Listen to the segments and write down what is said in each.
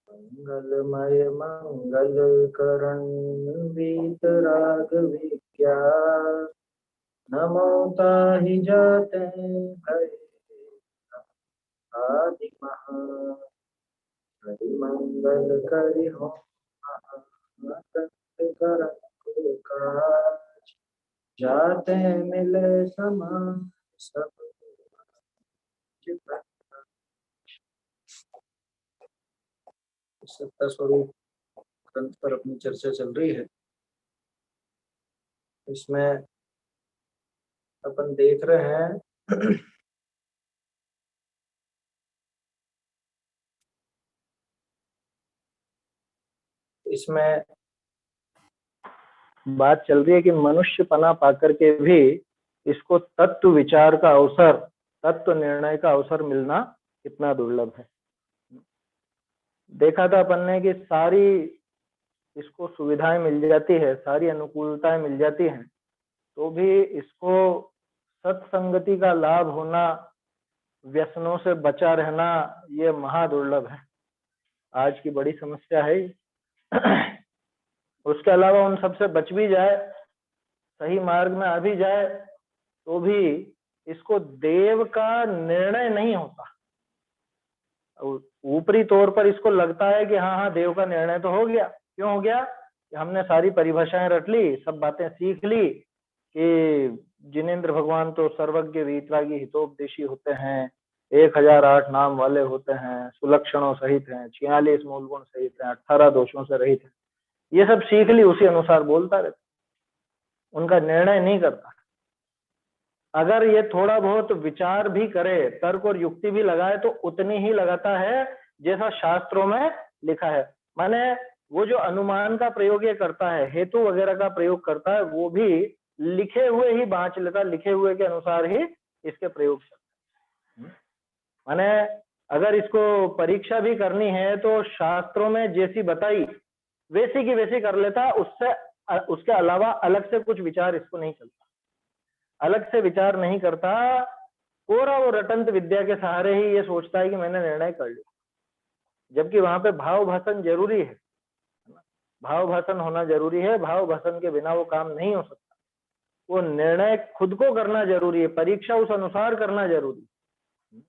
मंगलमय मंगल करण वीतराग विख्यात, नमो ताहि जाते भय आदि महा, हरि मंगल करि हो करण को काज, जाते मिले समान सब सत्ता स्वरूप ग्रंथ पर अपनी चर्चा चल रही है। इसमें अपन देख रहे हैं इसमें बात चल रही है कि मनुष्य पना पाकर के भी इसको तत्व विचार का अवसर, तत्व निर्णय का अवसर मिलना कितना दुर्लभ है। देखा था अपन ने कि सारी इसको सुविधाएं मिल जाती है, सारी अनुकूलताएं मिल जाती हैं, तो भी इसको सत्संगति का लाभ होना, व्यसनों से बचा रहना, ये महादुर्लभ है। आज की बड़ी समस्या है। उसके अलावा उन सबसे बच भी जाए, सही मार्ग में आ भी जाए, तो भी इसको देव का निर्णय नहीं होता। ऊपरी तौर पर इसको लगता है कि हाँ हाँ देव का निर्णय तो हो गया। क्यों हो गया? कि हमने सारी परिभाषाएं रट ली, सब बातें सीख ली कि जिनेंद्र भगवान तो सर्वज्ञ वीतरागी हितोपदेशी होते हैं, 1008 नाम वाले होते हैं, सुलक्षणों सहित हैं, 46 मूल गुण सहित हैं, 18 दोषों से रहित हैं। ये सब सीख ली, उसी अनुसार बोलता रहता, उनका निर्णय नहीं करता। अगर ये थोड़ा बहुत विचार भी करे, तर्क और युक्ति भी लगाए, तो उतनी ही लगाता है जैसा शास्त्रों में लिखा है। माने वो जो अनुमान का प्रयोग ये करता है, हेतु वगैरह का प्रयोग करता है, वो भी लिखे हुए ही बाँच लेता, लिखे हुए के अनुसार ही इसके प्रयोग करता है। माने अगर इसको परीक्षा भी करनी है तो शास्त्रों में जैसी बताई वैसी की वैसी कर लेता, उसके अलावा अलग से कुछ विचार इसको नहीं चलता, अलग से विचार नहीं करता। पूरा वो रटंत विद्या के सहारे ही ये सोचता है कि मैंने निर्णय कर लिया, जबकि वहां पे भाव भाषण जरूरी है, भाव भाषण होना जरूरी है। भाव भाषण के बिना वो काम नहीं हो सकता। वो निर्णय खुद को करना जरूरी है, परीक्षा उस अनुसार करना जरूरी है।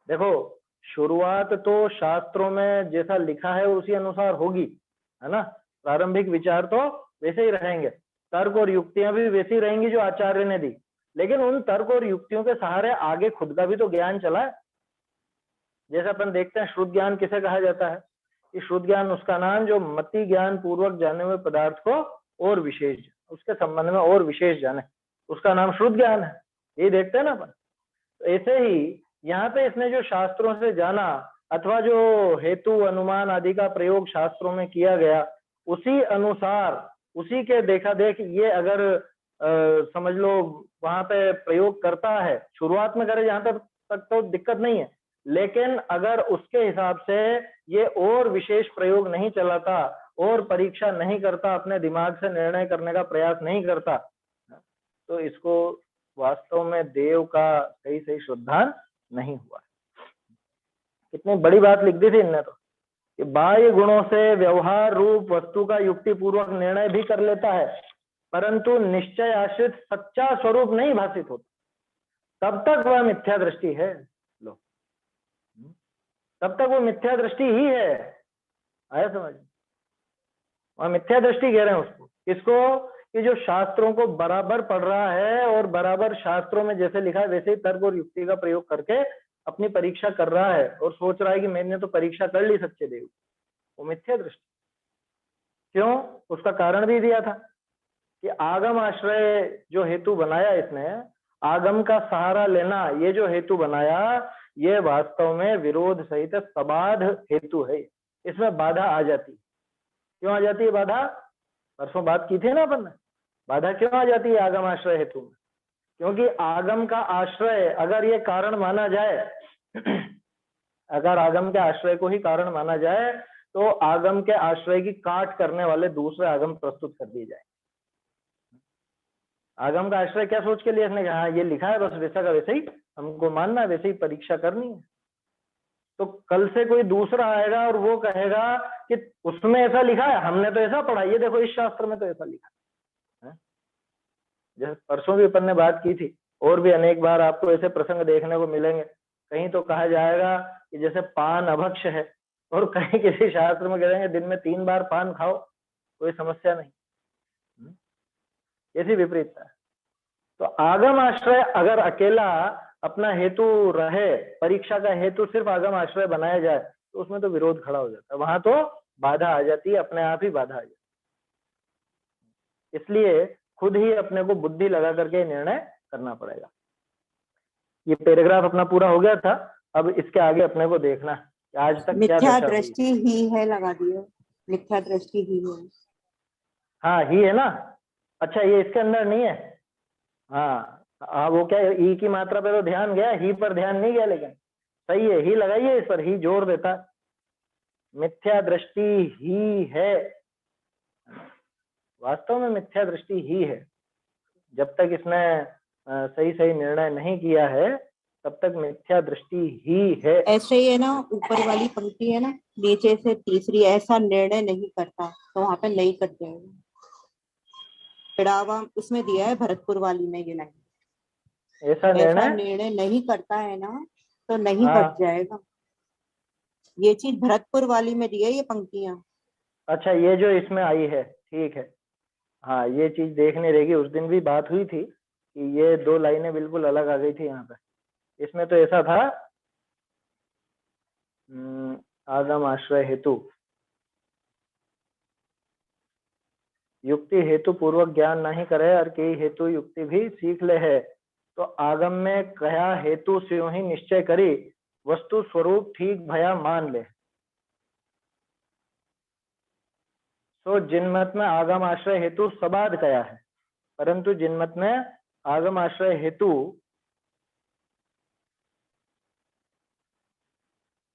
देखो, शुरुआत तो शास्त्रों में जैसा लिखा है उसी अनुसार होगी, है ना। प्रारंभिक विचार तो वैसे ही रहेंगे, तर्क और युक्तियां भी वैसी रहेंगी जो आचार्य ने दी, लेकिन उन तर्क और युक्तियों के सहारे आगे खुद का भी तो ज्ञान चला है। जैसे अपन देखते हैं श्रुत ज्ञान किसे कहा जाता है? कि श्रुत ज्ञान उसका नाम जो मति ज्ञान पूर्वक जाने हुए पदार्थ को और विशेष, उसके संबंध में और विशेष जाने, उसका नाम श्रुत ज्ञान है। ये देखते हैं ना अपन। तो ऐसे ही यहाँ पे इसने जो शास्त्रों से जाना, अथवा जो हेतु अनुमान आदि का प्रयोग शास्त्रों में किया गया, उसी अनुसार, उसी के देखा देख ये अगर समझ लो वहां पे प्रयोग करता है, शुरुआत में करे जहां तक तो दिक्कत नहीं है, लेकिन अगर उसके हिसाब से ये और विशेष प्रयोग नहीं चलाता और परीक्षा नहीं करता, अपने दिमाग से निर्णय करने का प्रयास नहीं करता, तो इसको वास्तव में देव का सही सही श्रद्धान नहीं हुआ। कितनी बड़ी बात लिख दी थी इनने तो, कि बाह्य गुणों से व्यवहार रूप वस्तु का युक्ति पूर्वक निर्णय भी कर लेता है, परंतु निश्चय आश्रित सच्चा स्वरूप नहीं भाषित होता, तब तक वह मिथ्या दृष्टि है। लो, तब तक वो मिथ्या दृष्टि ही है। आया समझ? वह मिथ्या दृष्टि कह रहे हैं उसको, किसको? कि जो शास्त्रों को बराबर पढ़ रहा है और बराबर शास्त्रों में जैसे लिखा है वैसे ही तर्क और युक्ति का प्रयोग करके अपनी परीक्षा कर रहा है और सोच रहा है कि मैंने तो परीक्षा कर ली सच्चे देव। वो मिथ्या दृष्टि। क्यों? उसका कारण भी दिया था कि आगम आश्रय जो हेतु बनाया इसने, आगम का सहारा लेना, ये जो हेतु बनाया, ये वास्तव में विरोध सहित सबाध हेतु है। इसमें बाधा आ जाती। क्यों आ जाती है बाधा? परसों बात की थी ना अपन ने, बाधा क्यों आ जाती है आगम आश्रय हेतु में? क्योंकि आगम का आश्रय अगर ये कारण माना जाए, अगर आगम के आश्रय को ही कारण माना जाए, तो आगम के आश्रय की काट करने वाले दूसरे आगम प्रस्तुत कर दिए जाए। आगम का आश्रय क्या सोच के लिए इसने कहा, ये लिखा है बस वैसा का वैसे ही हमको मानना है, वैसे ही परीक्षा करनी है। तो कल से कोई दूसरा आएगा और वो कहेगा कि उसमें ऐसा लिखा है, हमने तो ऐसा पढ़ा, ये देखो इस शास्त्र में तो ऐसा लिखा है। जैसे परसों भी अपन ने बात की थी, और भी अनेक बार आपको ऐसे प्रसंग देखने को मिलेंगे। कहीं तो कहा जाएगा कि जैसे पान अभक्ष है, और कहीं किसी शास्त्र में कहेंगे दिन में 3 बार पान खाओ, कोई समस्या नहीं। ऐसी विपरीतता है। तो आगम आश्रय अगर अकेला अपना हेतु रहे, परीक्षा का हेतु सिर्फ आगम आश्रय बनाया जाए, तो उसमें तो विरोध खड़ा हो जाता है, वहां तो बाधा आ जाती है, अपने आप ही बाधा आ जाती है। इसलिए खुद ही अपने को बुद्धि लगा करके निर्णय करना पड़ेगा। ये पैराग्राफ अपना पूरा हो गया था, अब इसके आगे अपने को देखना कि आज तक क्या मिथ्या दशा हुई। दृष्टि ही है लगा दिया, मिथ्या दृष्टि ही है। हाँ ही है ना, अच्छा ये इसके अंदर नहीं है। हाँ वो क्या ई की मात्रा पे तो ध्यान गया, ही पर ध्यान नहीं गया, लेकिन सही है, ही लगाइए इस पर, ही जोर देता। मिथ्या दृष्टि ही है, वास्तव में मिथ्या दृष्टि ही है। जब तक इसने सही सही निर्णय नहीं किया है, तब तक मिथ्या दृष्टि ही है। ऐसे ही है ना, ऊपर वाली पंक्ति है ना, नीचे से तीसरी, ऐसा निर्णय नहीं करता, तो वहां पे नहीं कर जाएगा। पिड़ावा उसमें दिया है भरतपुर वाली में ये लाइन, ऐसा निर्णय नहीं करता है ना, तो नहीं हाँ। कट जाएगा। ये चीज भरतपुर वाली में दी है ये पंक्तियां। अच्छा ये जो इसमें आई है, ठीक है। हाँ ये चीज देखने रहेगी, उस दिन भी बात हुई थी कि ये 2 लाइनें बिल्कुल अलग आ गई थी यहाँ पे। इसमें तो ऐसा था, आगम आश्रय हेतु, युक्ति हेतु पूर्वक ज्ञान नहीं करे और कई हेतु युक्ति भी सीख ले है, तो आगम में कहा हेतु स्यों ही निश्चय करी, वस्तु स्वरूप ठीक भया मान ले। तो जिनमत में आगम आश्रय हेतु सबाद कया है, परंतु जिनमत में आगम आश्रय हेतु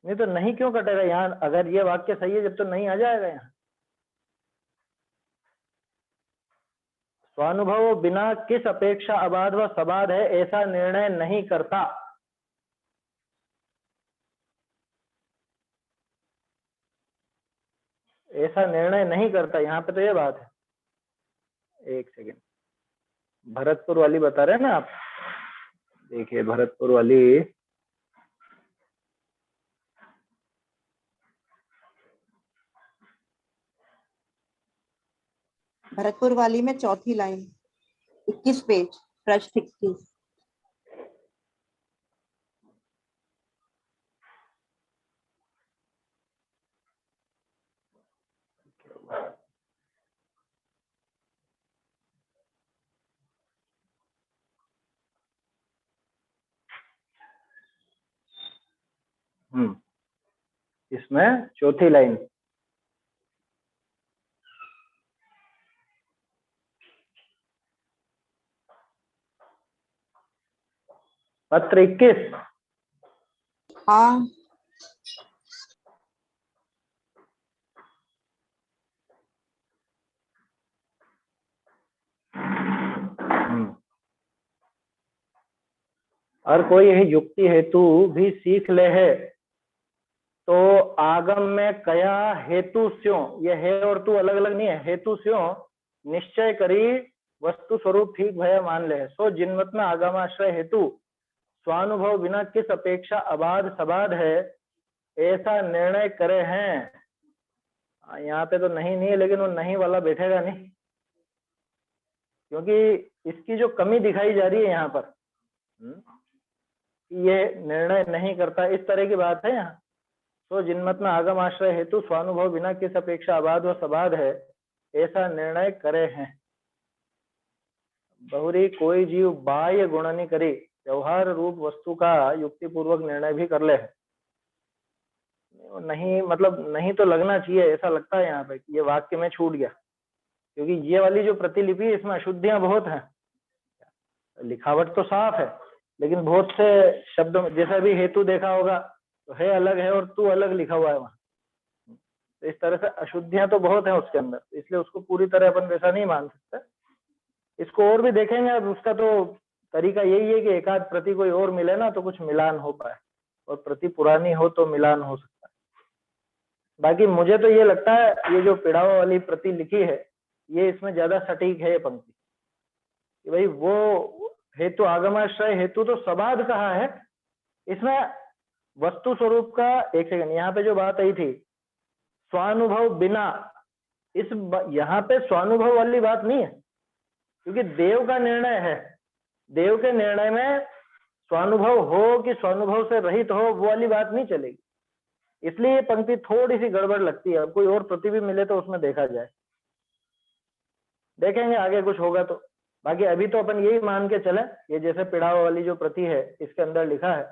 नहीं, तो नहीं क्यों कटेगा यहाँ, अगर ये वाक्य सही है जब तो नहीं आ जाएगा यहाँ। स्वानुभव बिना किस अपेक्षा अबाध व सबाद है, ऐसा निर्णय नहीं करता। ऐसा निर्णय नहीं करता, यहाँ पे तो ये बात है। एक सेकेंड, भरतपुर वाली बता रहे हैं ना आप, देखिए भरतपुर वाली, भरतपुर वाली में चौथी लाइन, 21 पेज, पृष्ठ 21। इसमें चौथी लाइन, पत्र 21। हाँ और कोई युक्ति हेतु भी सीख ले है, तो आगम में कया हेतु स्यों, ये है और तू अलग अलग नहीं है, हेतु स्यों निश्चय करी, वस्तु स्वरूप ठीक भय मान ले। सो जिनमत में आगमाश्रय हेतु स्वानुभव बिना किस अपेक्षा अबाध सबाध है, ऐसा निर्णय करे हैं। यहाँ पे तो नहीं है, लेकिन वो नहीं वाला बैठेगा नहीं, क्योंकि इसकी जो कमी दिखाई जा रही है यहाँ पर, ये निर्णय नहीं करता, इस तरह की बात है यहाँ। तो जिनमत में आगम आश्रय हेतु स्वानुभव बिना किस अपेक्षा अबाध व सबाध है, ऐसा निर्णय करे हैं। बहुरी कोई जीव बाह्य गुणनी करी, व्यवहार रूप वस्तु का युक्ति पूर्वक निर्णय भी कर ले है। नहीं मतलब नहीं तो लगना चाहिए, ऐसा लगता है यहाँ पे ये वाक्य में छूट गया, क्योंकि ये वाली जो प्रतिलिपि है इसमें अशुद्धियां बहुत हैं। लिखावट तो साफ है, लेकिन बहुत से शब्दों में, जैसा भी हेतु देखा होगा तो है अलग है और तू अलग लिखा हुआ है वहां। तो इस तरह से अशुद्धियां तो बहुत है उसके अंदर, इसलिए उसको पूरी तरह अपन वैसा नहीं मान सकते। इसको और भी देखेंगे, अब उसका तो तरीका यही है कि एकाध प्रति कोई और मिले ना तो कुछ मिलान हो पाए, और प्रति पुरानी हो तो मिलान हो सकता है। बाकी मुझे तो ये लगता है ये जो पिड़ावा वाली प्रति लिखी है ये इसमें ज्यादा सटीक है ये पंक्ति, कि भाई वो हेतु आगमाश्रय हेतु तो सबाध कहा है, इसमें वस्तु स्वरूप का, एक सेकंड, यहाँ पे जो बात आई थी स्वानुभव बिना, यहाँ पे स्वानुभव वाली बात नहीं है, क्योंकि देव का निर्णय है। देव के निर्णय में स्वानुभव हो कि स्वानुभव से रहित हो वो वाली बात नहीं चलेगी, इसलिए ये पंक्ति थोड़ी सी गड़बड़ लगती है। अब कोई और प्रति भी मिले तो उसमें देखा जाए, देखेंगे आगे कुछ होगा तो। बाकी अभी तो अपन यही मान के चले, ये जैसे पिड़ाव वाली जो प्रति है इसके अंदर लिखा है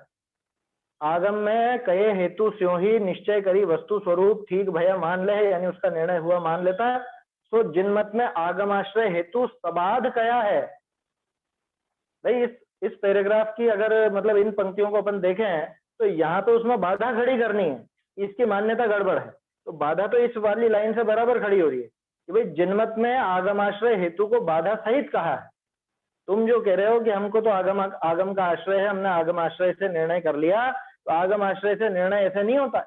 आगम में कहे हेतु स्यों ही निश्चय करी वस्तु स्वरूप ठीक भया मान ले, यानी उसका निर्णय हुआ मान लेता है। सो जिनमत में आगमाश्रय हेतु सबाध कया है। भाई इस पैराग्राफ की अगर मतलब इन पंक्तियों को अपन देखें तो यहाँ पे उसमें बाधा खड़ी करनी है, इसकी मान्यता गड़बड़ है, तो बाधा तो इस वाली लाइन से बराबर खड़ी हो रही है कि भाई जिनमत में आगमाश्रय हेतु को बाधा सहित कहा है। तुम जो कह रहे हो कि हमको तो आगम का आश्रय है, हमने आगम आश्रय से निर्णय कर लिया, तो आगम आश्रय से निर्णय ऐसे नहीं होता।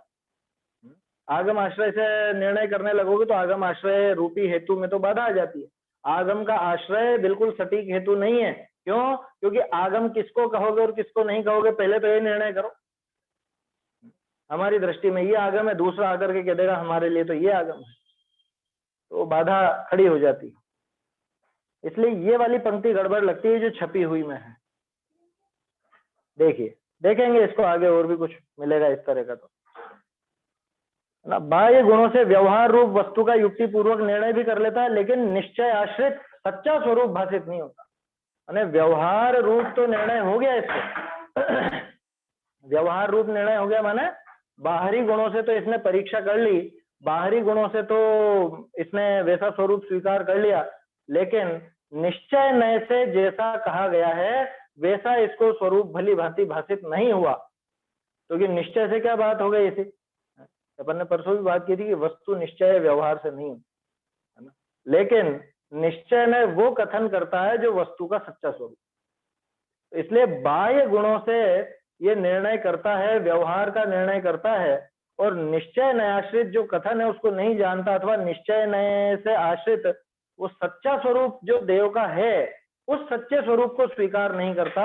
आगम आश्रय से निर्णय करने लगोगे तो आगम आश्रय रूपी हेतु में तो बाधा आ जाती है। आगम का आश्रय बिल्कुल सटीक हेतु नहीं है। क्यों? क्योंकि आगम किसको कहोगे और किसको नहीं कहोगे पहले तो ये निर्णय करो। हमारी दृष्टि में ये आगम है, दूसरा आकर के कह देगा हमारे लिए तो ये आगम है, तो बाधा खड़ी हो जाती है। इसलिए ये वाली पंक्ति गड़बड़ लगती है जो छपी हुई में है। देखिए, देखेंगे इसको आगे और भी कुछ मिलेगा इस तरह का। तो ना बाह्य गुणों से व्यवहार रूप वस्तु का युक्ति पूर्वक निर्णय भी कर लेता है, लेकिन निश्चय आश्रित सच्चा स्वरूप भाषित नहीं होता। यानी व्यवहार रूप तो निर्णय हो गया इससे व्यवहार रूप निर्णय हो गया, माने बाहरी गुणों से तो इसने परीक्षा कर ली, बाहरी गुणों से तो इसने वैसा स्वरूप स्वीकार कर लिया, लेकिन निश्चय नय से जैसा कहा गया है वैसा इसको स्वरूप भली भांति भाषित नहीं हुआ। क्योंकि तो निश्चय से क्या बात हो गई इसे, अपन ने परसों भी बात की थी कि वस्तु निश्चय व्यवहार से नहीं होती है ना, लेकिन निश्चय में वो कथन करता है जो वस्तु का सच्चा स्वरूप। इसलिए बाह्य गुणों से ये निर्णय करता है, व्यवहार का निर्णय करता है, और निश्चय नय आश्रित जो कथन है उसको नहीं जानता, अथवा निश्चय नय से आश्रित वो सच्चा स्वरूप जो देव का है उस सच्चे स्वरूप को स्वीकार नहीं करता,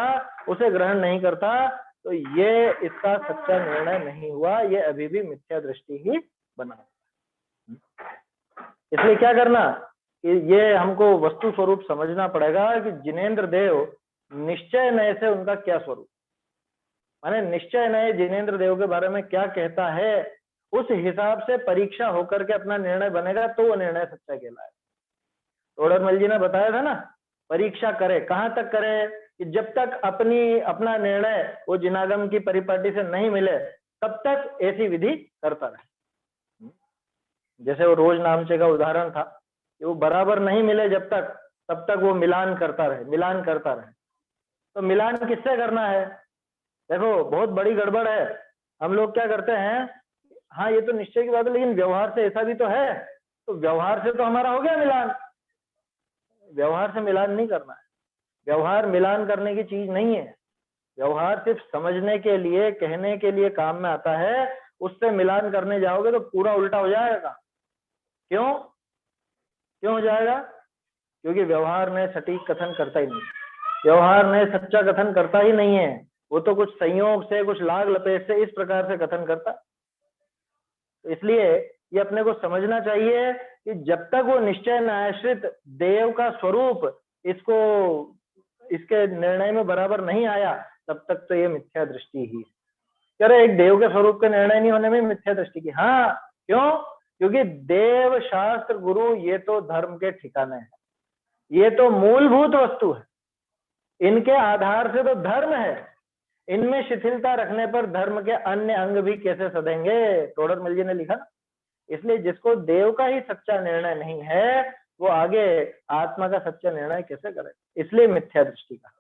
उसे ग्रहण नहीं करता, तो ये इसका सच्चा निर्णय नहीं हुआ, ये अभी भी मिथ्या दृष्टि ही बना। इसलिए क्या करना कि ये हमको वस्तु स्वरूप समझना पड़ेगा कि जिनेंद्र देव निश्चय नय से उनका क्या स्वरूप, माने निश्चय नय जिनेंद्र देव के बारे में क्या कहता है, उस हिसाब से परीक्षा होकर के अपना निर्णय बनेगा तो वो निर्णय सच्चा कहलाए। तोड़रमल जी ने बताया था ना, परीक्षा करे, कहां तक करे कि जब तक अपना निर्णय वो जिनागम की परिपाटी से नहीं मिले तब तक ऐसी विधि करता रहे। जैसे वो रोज नामचे का उदाहरण था कि वो बराबर नहीं मिले जब तक, तब तक वो मिलान करता रहे। तो मिलान किससे करना है? देखो बहुत बड़ी गड़बड़ है। हम लोग क्या करते हैं, हाँ ये तो निश्चय की बात है, लेकिन व्यवहार से ऐसा भी तो है, तो व्यवहार से तो हमारा हो गया मिलान। व्यवहार से मिलान नहीं करना है, व्यवहार मिलान करने की चीज नहीं है। व्यवहार सिर्फ समझने के लिए, कहने के लिए काम में आता है, उससे मिलान करने जाओगे तो पूरा उल्टा हो जाएगा। क्यों हो जाएगा? क्योंकि व्यवहार में सटीक कथन करता ही नहीं, व्यवहार में सच्चा कथन करता ही नहीं है, वो तो कुछ संयोग से, कुछ लाग लपेट से इस प्रकार से कथन करता। तो इसलिए ये अपने को समझना चाहिए कि जब तक वो निश्चय न्यायाश्रित देव का स्वरूप इसके निर्णय में बराबर नहीं आया, तब तक तो ये मिथ्या दृष्टि ही। कह रहे एक देव के स्वरूप के निर्णय नहीं होने में मिथ्या दृष्टि की। हाँ, क्यों? क्योंकि देव, शास्त्र, गुरु ये तो धर्म के ठिकाने हैं, ये तो मूलभूत वस्तु है, इनके आधार से तो धर्म है। इनमें शिथिलता रखने पर धर्म के अन्य अंग भी कैसे सधेंगे, तोड़रमल जी ने लिखा। इसलिए जिसको देव का ही सच्चा निर्णय नहीं है वो आगे आत्मा का सच्चा निर्णय कैसे करे, इसलिए मिथ्या दृष्टि का।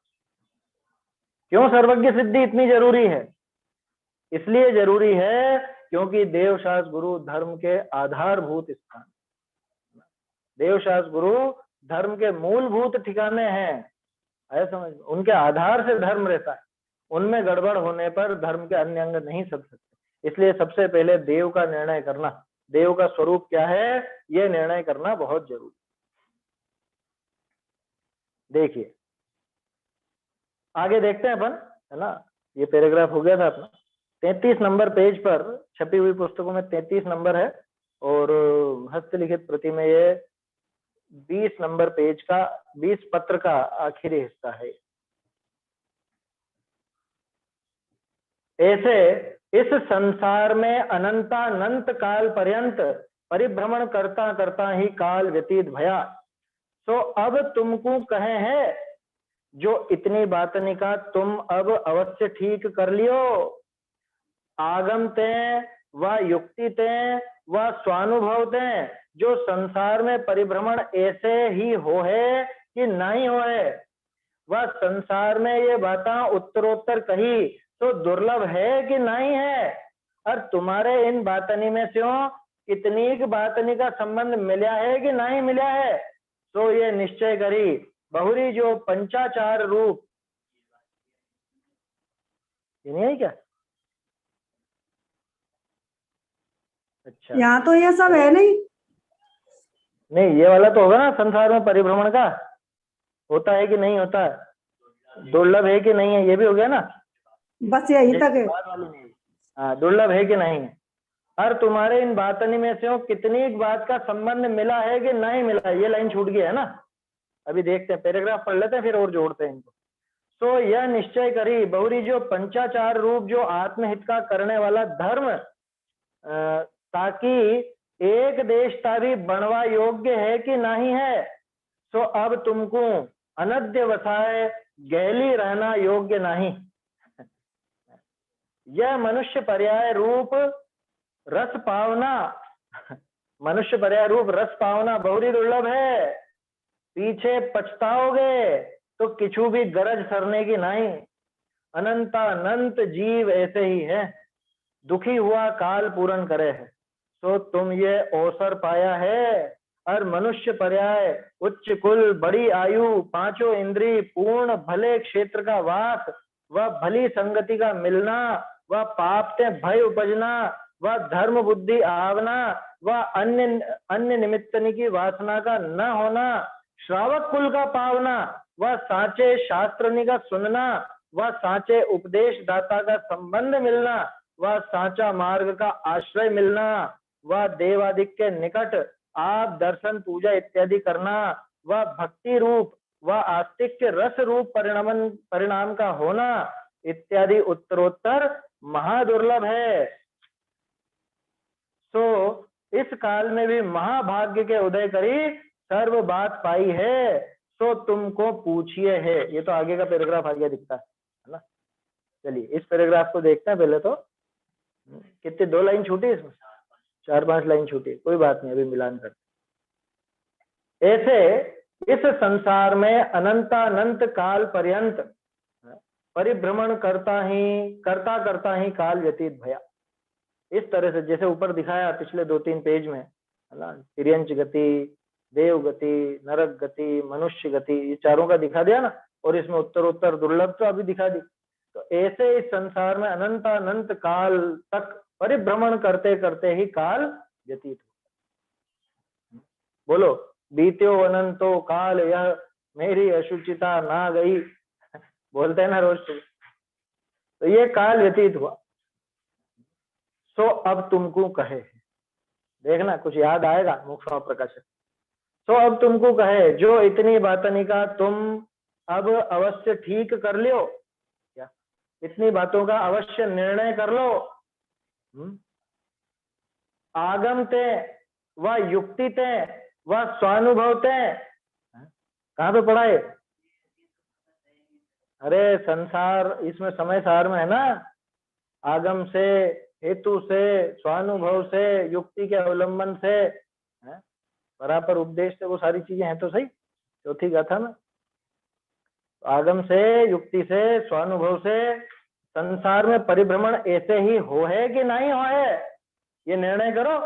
क्यों सर्वज्ञ सिद्धि इतनी जरूरी है? इसलिए जरूरी है क्योंकि देवशास्त्र गुरु धर्म के आधारभूत स्थान, देवशास्त्र गुरु धर्म के मूलभूत ठिकाने हैं, ऐसा समझ, उनके आधार से धर्म रहता है, उनमें गड़बड़ होने पर धर्म के अन्य अंग नहीं चल सकते। इसलिए सबसे पहले देव का निर्णय करना, देव का स्वरूप क्या है, यह निर्णय करना बहुत जरूरी। देखिए आगे देखते हैं अपन, है ना। ये पैराग्राफ हो गया था अपना। 33 नंबर पेज पर छपी हुई पुस्तकों में 33 नंबर है, और हस्तलिखित प्रति में ये 20 नंबर पेज का 20 पत्र का आखिरी हिस्सा है। ऐसे इस संसार में अनंतानंत काल पर्यंत परिभ्रमण करता करता ही काल व्यतीत भया, सो अब तुमको कहे है जो इतनी बातनी का तुम अब अवश्य ठीक कर लियो। आगम ते व युक्ति ते व स्वानुभव ते जो संसार में परिभ्रमण ऐसे ही हो है कि नहीं हो है, वह संसार में ये बातें उत्तरोत्तर कही तो दुर्लभ है कि नहीं है, और तुम्हारे इन बातनी में से कितनी बातनी का संबंध मिला है कि नहीं मिला है, तो ये निश्चय करी बहुरी जो पंचाचार रूप, ये नहीं है क्या? अच्छा, यहाँ तो ये सब है नहीं। नहीं ये वाला तो होगा ना, संसार में परिभ्रमण का होता है कि नहीं होता है, दुर्लभ है कि नहीं है, ये भी हो गया ना, बस यही तक है। हाँ, दुर्लभ है कि नहीं है, और तुम्हारे इन बातनी में से कितनी बात का संबंध मिला है कि नहीं मिला है, ये लाइन छूट गया है ना। अभी देखते हैं, पैराग्राफ पढ़ लेते हैं फिर और जोड़ते हैं इनको। तो यह निश्चय करी बहुरी जो पंचाचार रूप जो आत्महित का करने वाला धर्म, ताकि एक देशता भी बनवा योग्य है कि नहीं है, तो अब तुमको अनद्य वसाए गहली रहना योग्य नहीं। यह मनुष्य पर्याय रूप रस पावना, मनुष्य पर्याय रूप रस पावना बहुरी दुर्लभ है, पीछे पछताओगे तो किछु भी गरज सरने की नहीं। अनंतानंत जीव ऐसे ही है, दुखी हुआ काल पूर्ण करे है, तो तुम ये अवसर पाया है, और मनुष्य पर्याय उच्च कुल बड़ी आयु पांचों इंद्री पूर्ण भले क्षेत्र का वास व भली संगति का मिलना व पाप से भय उपजना व धर्म बुद्धि आवना व अन्य निमित्तनी की वासना का न होना, श्रावक कुल का पावना व साचे शास्त्रनी का सुनना व साचे उपदेश दाता का संबंध मिलना व साचा मार्ग का आश्रय मिलना व देवादिक के निकट आप दर्शन पूजा इत्यादि करना व भक्ति रूप व आस्तिक्य रस रूप परिणाम का होना इत्यादि उत्तरोत्तर महादुर्लभ है। तो इस काल में भी महाभाग्य के उदय करी सर्व बात पाई है, तो तुमको पूछिए है। ये तो आगे का पैराग्राफ आगे दिखता है ना। चलिए इस पैराग्राफ को देखते हैं पहले। तो कितने 2 लाइन छूटी, इसमें 4-5 लाइन छूटी, कोई बात नहीं, अभी मिलान करते। ऐसे इस संसार में अनंतानंत काल पर्यंत परिभ्रमण करता ही काल व्यतीत भया। इस तरह से जैसे ऊपर दिखाया पिछले 2-3 पेज में, है ना, तिर्यंच गति, देव गति, नरक गति, मनुष्य गति, ये चारों का दिखा दिया ना, और इसमें उत्तरोत्तर दुर्लभ तो अभी दिखा दी। तो ऐसे इस संसार में अनंतानंत काल तक परिभ्रमण करते करते ही काल व्यतीत हो। बोलो, बीत्यो अनंतो काल यह मेरी अशुचिता ना गई, बोलते हैं ना रोज। तो ये काल व्यतीत हुआ, सो अब तुमको कहे, देखना कुछ याद आएगा मोक्ष प्रकाश। सो अब तुमको कहे जो इतनी बातनी का तुम अब अवश्य ठीक कर लियो, क्या इतनी बातों का अवश्य निर्णय कर लो। आगम ते व युक्ति ते व स्वानुभव ते, कहाँ पे पढ़ा है? अरे संसार इसमें समय सार में है ना, आगम से, हेतु से, स्वानुभव से, युक्ति के अवलंबन से, बराबर उपदेश से, वो सारी चीजें हैं तो सही। चौथी गाथा में आगम से, युक्ति से, स्वानुभव से संसार में परिभ्रमण ऐसे ही हो है कि नहीं हो है, ये निर्णय करो।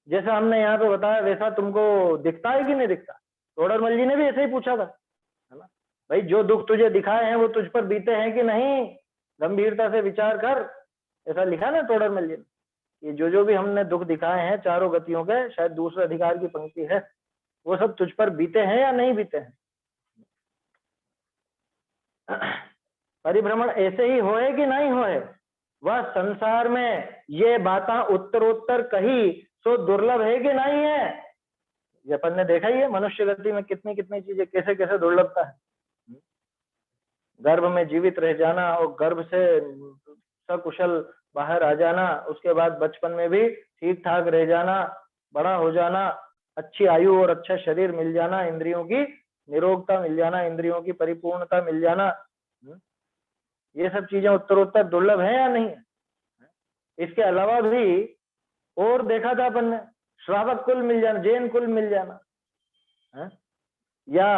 जैसा हमने यहाँ पे बताया वैसा तुमको दिखता है कि नहीं दिखता? तोडरमल जी ने भी ऐसे ही पूछा था, है ना? भाई जो दुख तुझे दिखाए हैं वो तुझ पर बीते हैं कि नहीं, गंभीरता से विचार कर। ऐसा लिखा ना तोडरमल जी ने, कि जो भी हमने दुख दिखाए हैं चारों गतियों के, शायद दूसरे अधिकार की पंक्ति है, वो सब तुझ पर बीते हैं या नहीं बीते हैं? परिभ्रमण ऐसे ही होए कि नहीं होए? वह संसार में ये बातें उत्तरोत्तर कही सो दुर्लभ है कि नहीं है? ये अपन ने देखा ही है, मनुष्य गति में कितनी कितनी चीजें कैसे कैसे दुर्लभता है। गर्भ में जीवित रह जाना और गर्भ से सकुशल बाहर आ जाना, उसके बाद बचपन में भी ठीक ठाक रह जाना, बड़ा हो जाना, अच्छी आयु और अच्छा शरीर मिल जाना, इंद्रियों की निरोगता मिल जाना, इंद्रियों की परिपूर्णता मिल जाना, ये सब चीजें उत्तरोत्तर दुर्लभ है या नहीं है? इसके अलावा भी और देखा था अपन ने, श्रावक कुल मिल जाना, जैन कुल मिल जाना है? या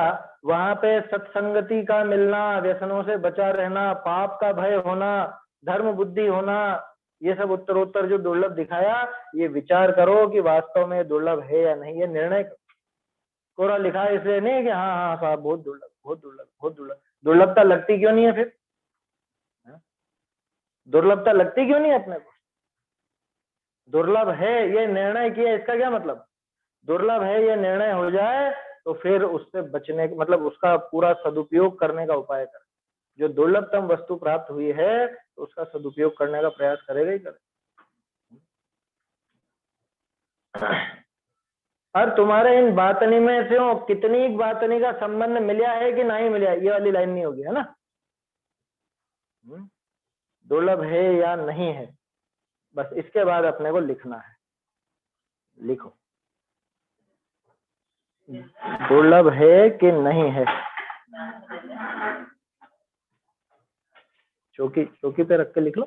वहां पे सत्संगति का मिलना, व्यसनों से बचा रहना, पाप का भय होना, धर्म बुद्धि होना, ये सब उत्तरोत्तर जो दुर्लभ दिखाया, ये विचार करो कि वास्तव में दुर्लभ है या नहीं। ये निर्णय कोरा लिखा है इसलिए नहीं कि हाँ हाँ साहब बहुत दुर्लभ, बहुत दुर्लभ, बहुत दुर्लभ। दुर्लभता लगती क्यों नहीं है फिर? दुर्लभता लगती क्यों नहीं है अपने को? दुर्लभ है ये निर्णय किया, इसका क्या मतलब? दुर्लभ है ये निर्णय हो जाए तो फिर उससे बचने, मतलब उसका पूरा सदुपयोग करने का उपाय करें। जो दुर्लभतम वस्तु प्राप्त हुई है तो उसका सदुपयोग करने का प्रयास करेगा ही करेगा। और तुम्हारे इन बातनी में से कितनी बातनी का संबंध मिला है कि नहीं मिला, ये वाली लाइन नहीं होगी, है ना? दुर्लभ है या नहीं है, बस इसके बाद अपने को लिखना है। लिखो, दुर्लभ है कि नहीं है। चौकी चौकी पे रख के लिख लो।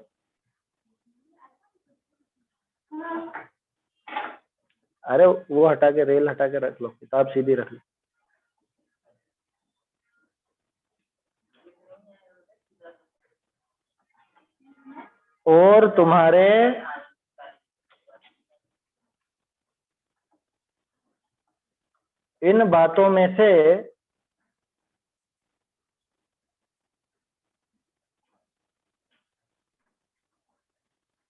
अरे वो हटा के, रेल हटा के रख लो, किताब सीधी रख लो। और तुम्हारे इन बातों में से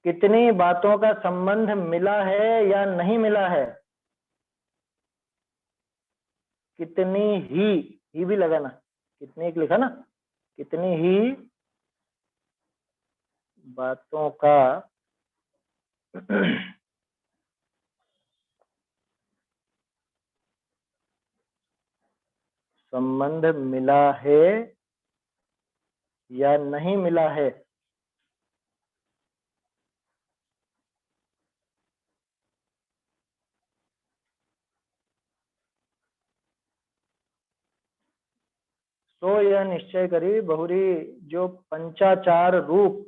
कितनी बातों का संबंध मिला है या नहीं मिला है? कितनी ही भी लगाना, कितनी एक लिखा ना, कितनी ही बातों का संबंध मिला है या नहीं मिला है? सो यह निश्चय करी बहुरी जो पंचाचार रूप,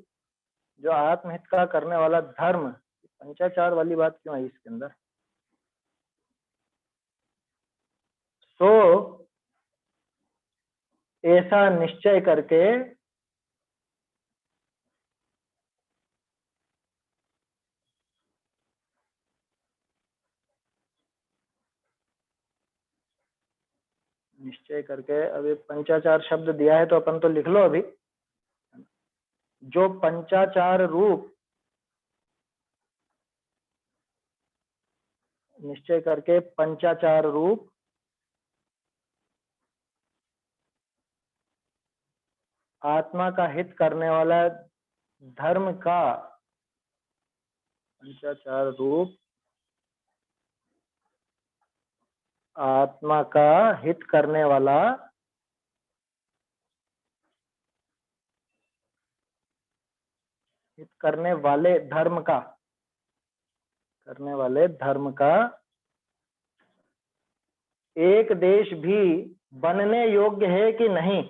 जो आत्महित का करने वाला धर्म, पंचाचार वाली बात क्यों है इसके अंदर? सो ऐसा निश्चय करके अभी पंचाचार शब्द दिया है तो अपन तो लिख लो अभी। जो पंचाचार रूप निश्चय करके, पंचाचार रूप आत्मा का हित करने वाला धर्म का, पंचाचार रूप आत्मा का हित करने वाला करने वाले धर्म का, करने वाले धर्म का एक देश भी बनने योग्य है कि नहीं?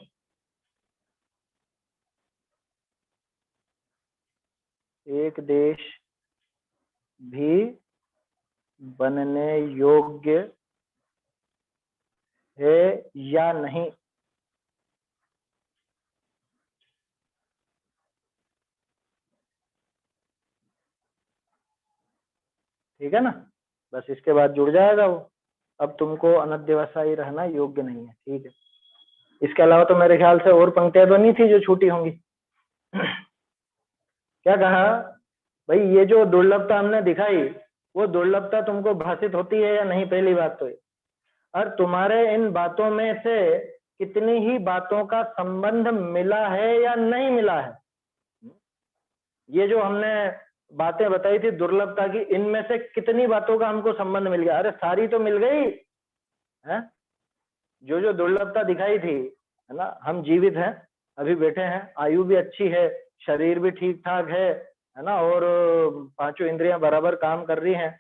एक देश भी बनने योग्य है या नहीं? ठीक है ना, बस इसके बाद जुड़ जाएगा वो। अब तुमको अनध्यवसायी रहना योग्य नहीं है, ठीक है। इसके अलावा तो मेरे ख्याल से और पंक्तियां तो नहीं थी जो छूटी होंगी। क्या कहा भाई, ये जो दुर्लभता हमने दिखाई, वो दुर्लभता तुमको भाषित होती है या नहीं, पहली बात तो ये। और तुम्हारे इन बातों में से कितनी ही बातों का संबंध मिला है या नहीं मिला है। ये जो हमने बातें बताई थी दुर्लभता की, इनमें से कितनी बातों का हमको संबंध मिल गया? अरे सारी तो मिल गई है। जो जो दुर्लभता दिखाई थी, है ना, हम जीवित हैं, अभी बैठे हैं, आयु भी अच्छी है, शरीर भी ठीक ठाक है ना, और पांचों इंद्रियां बराबर काम कर रही हैं।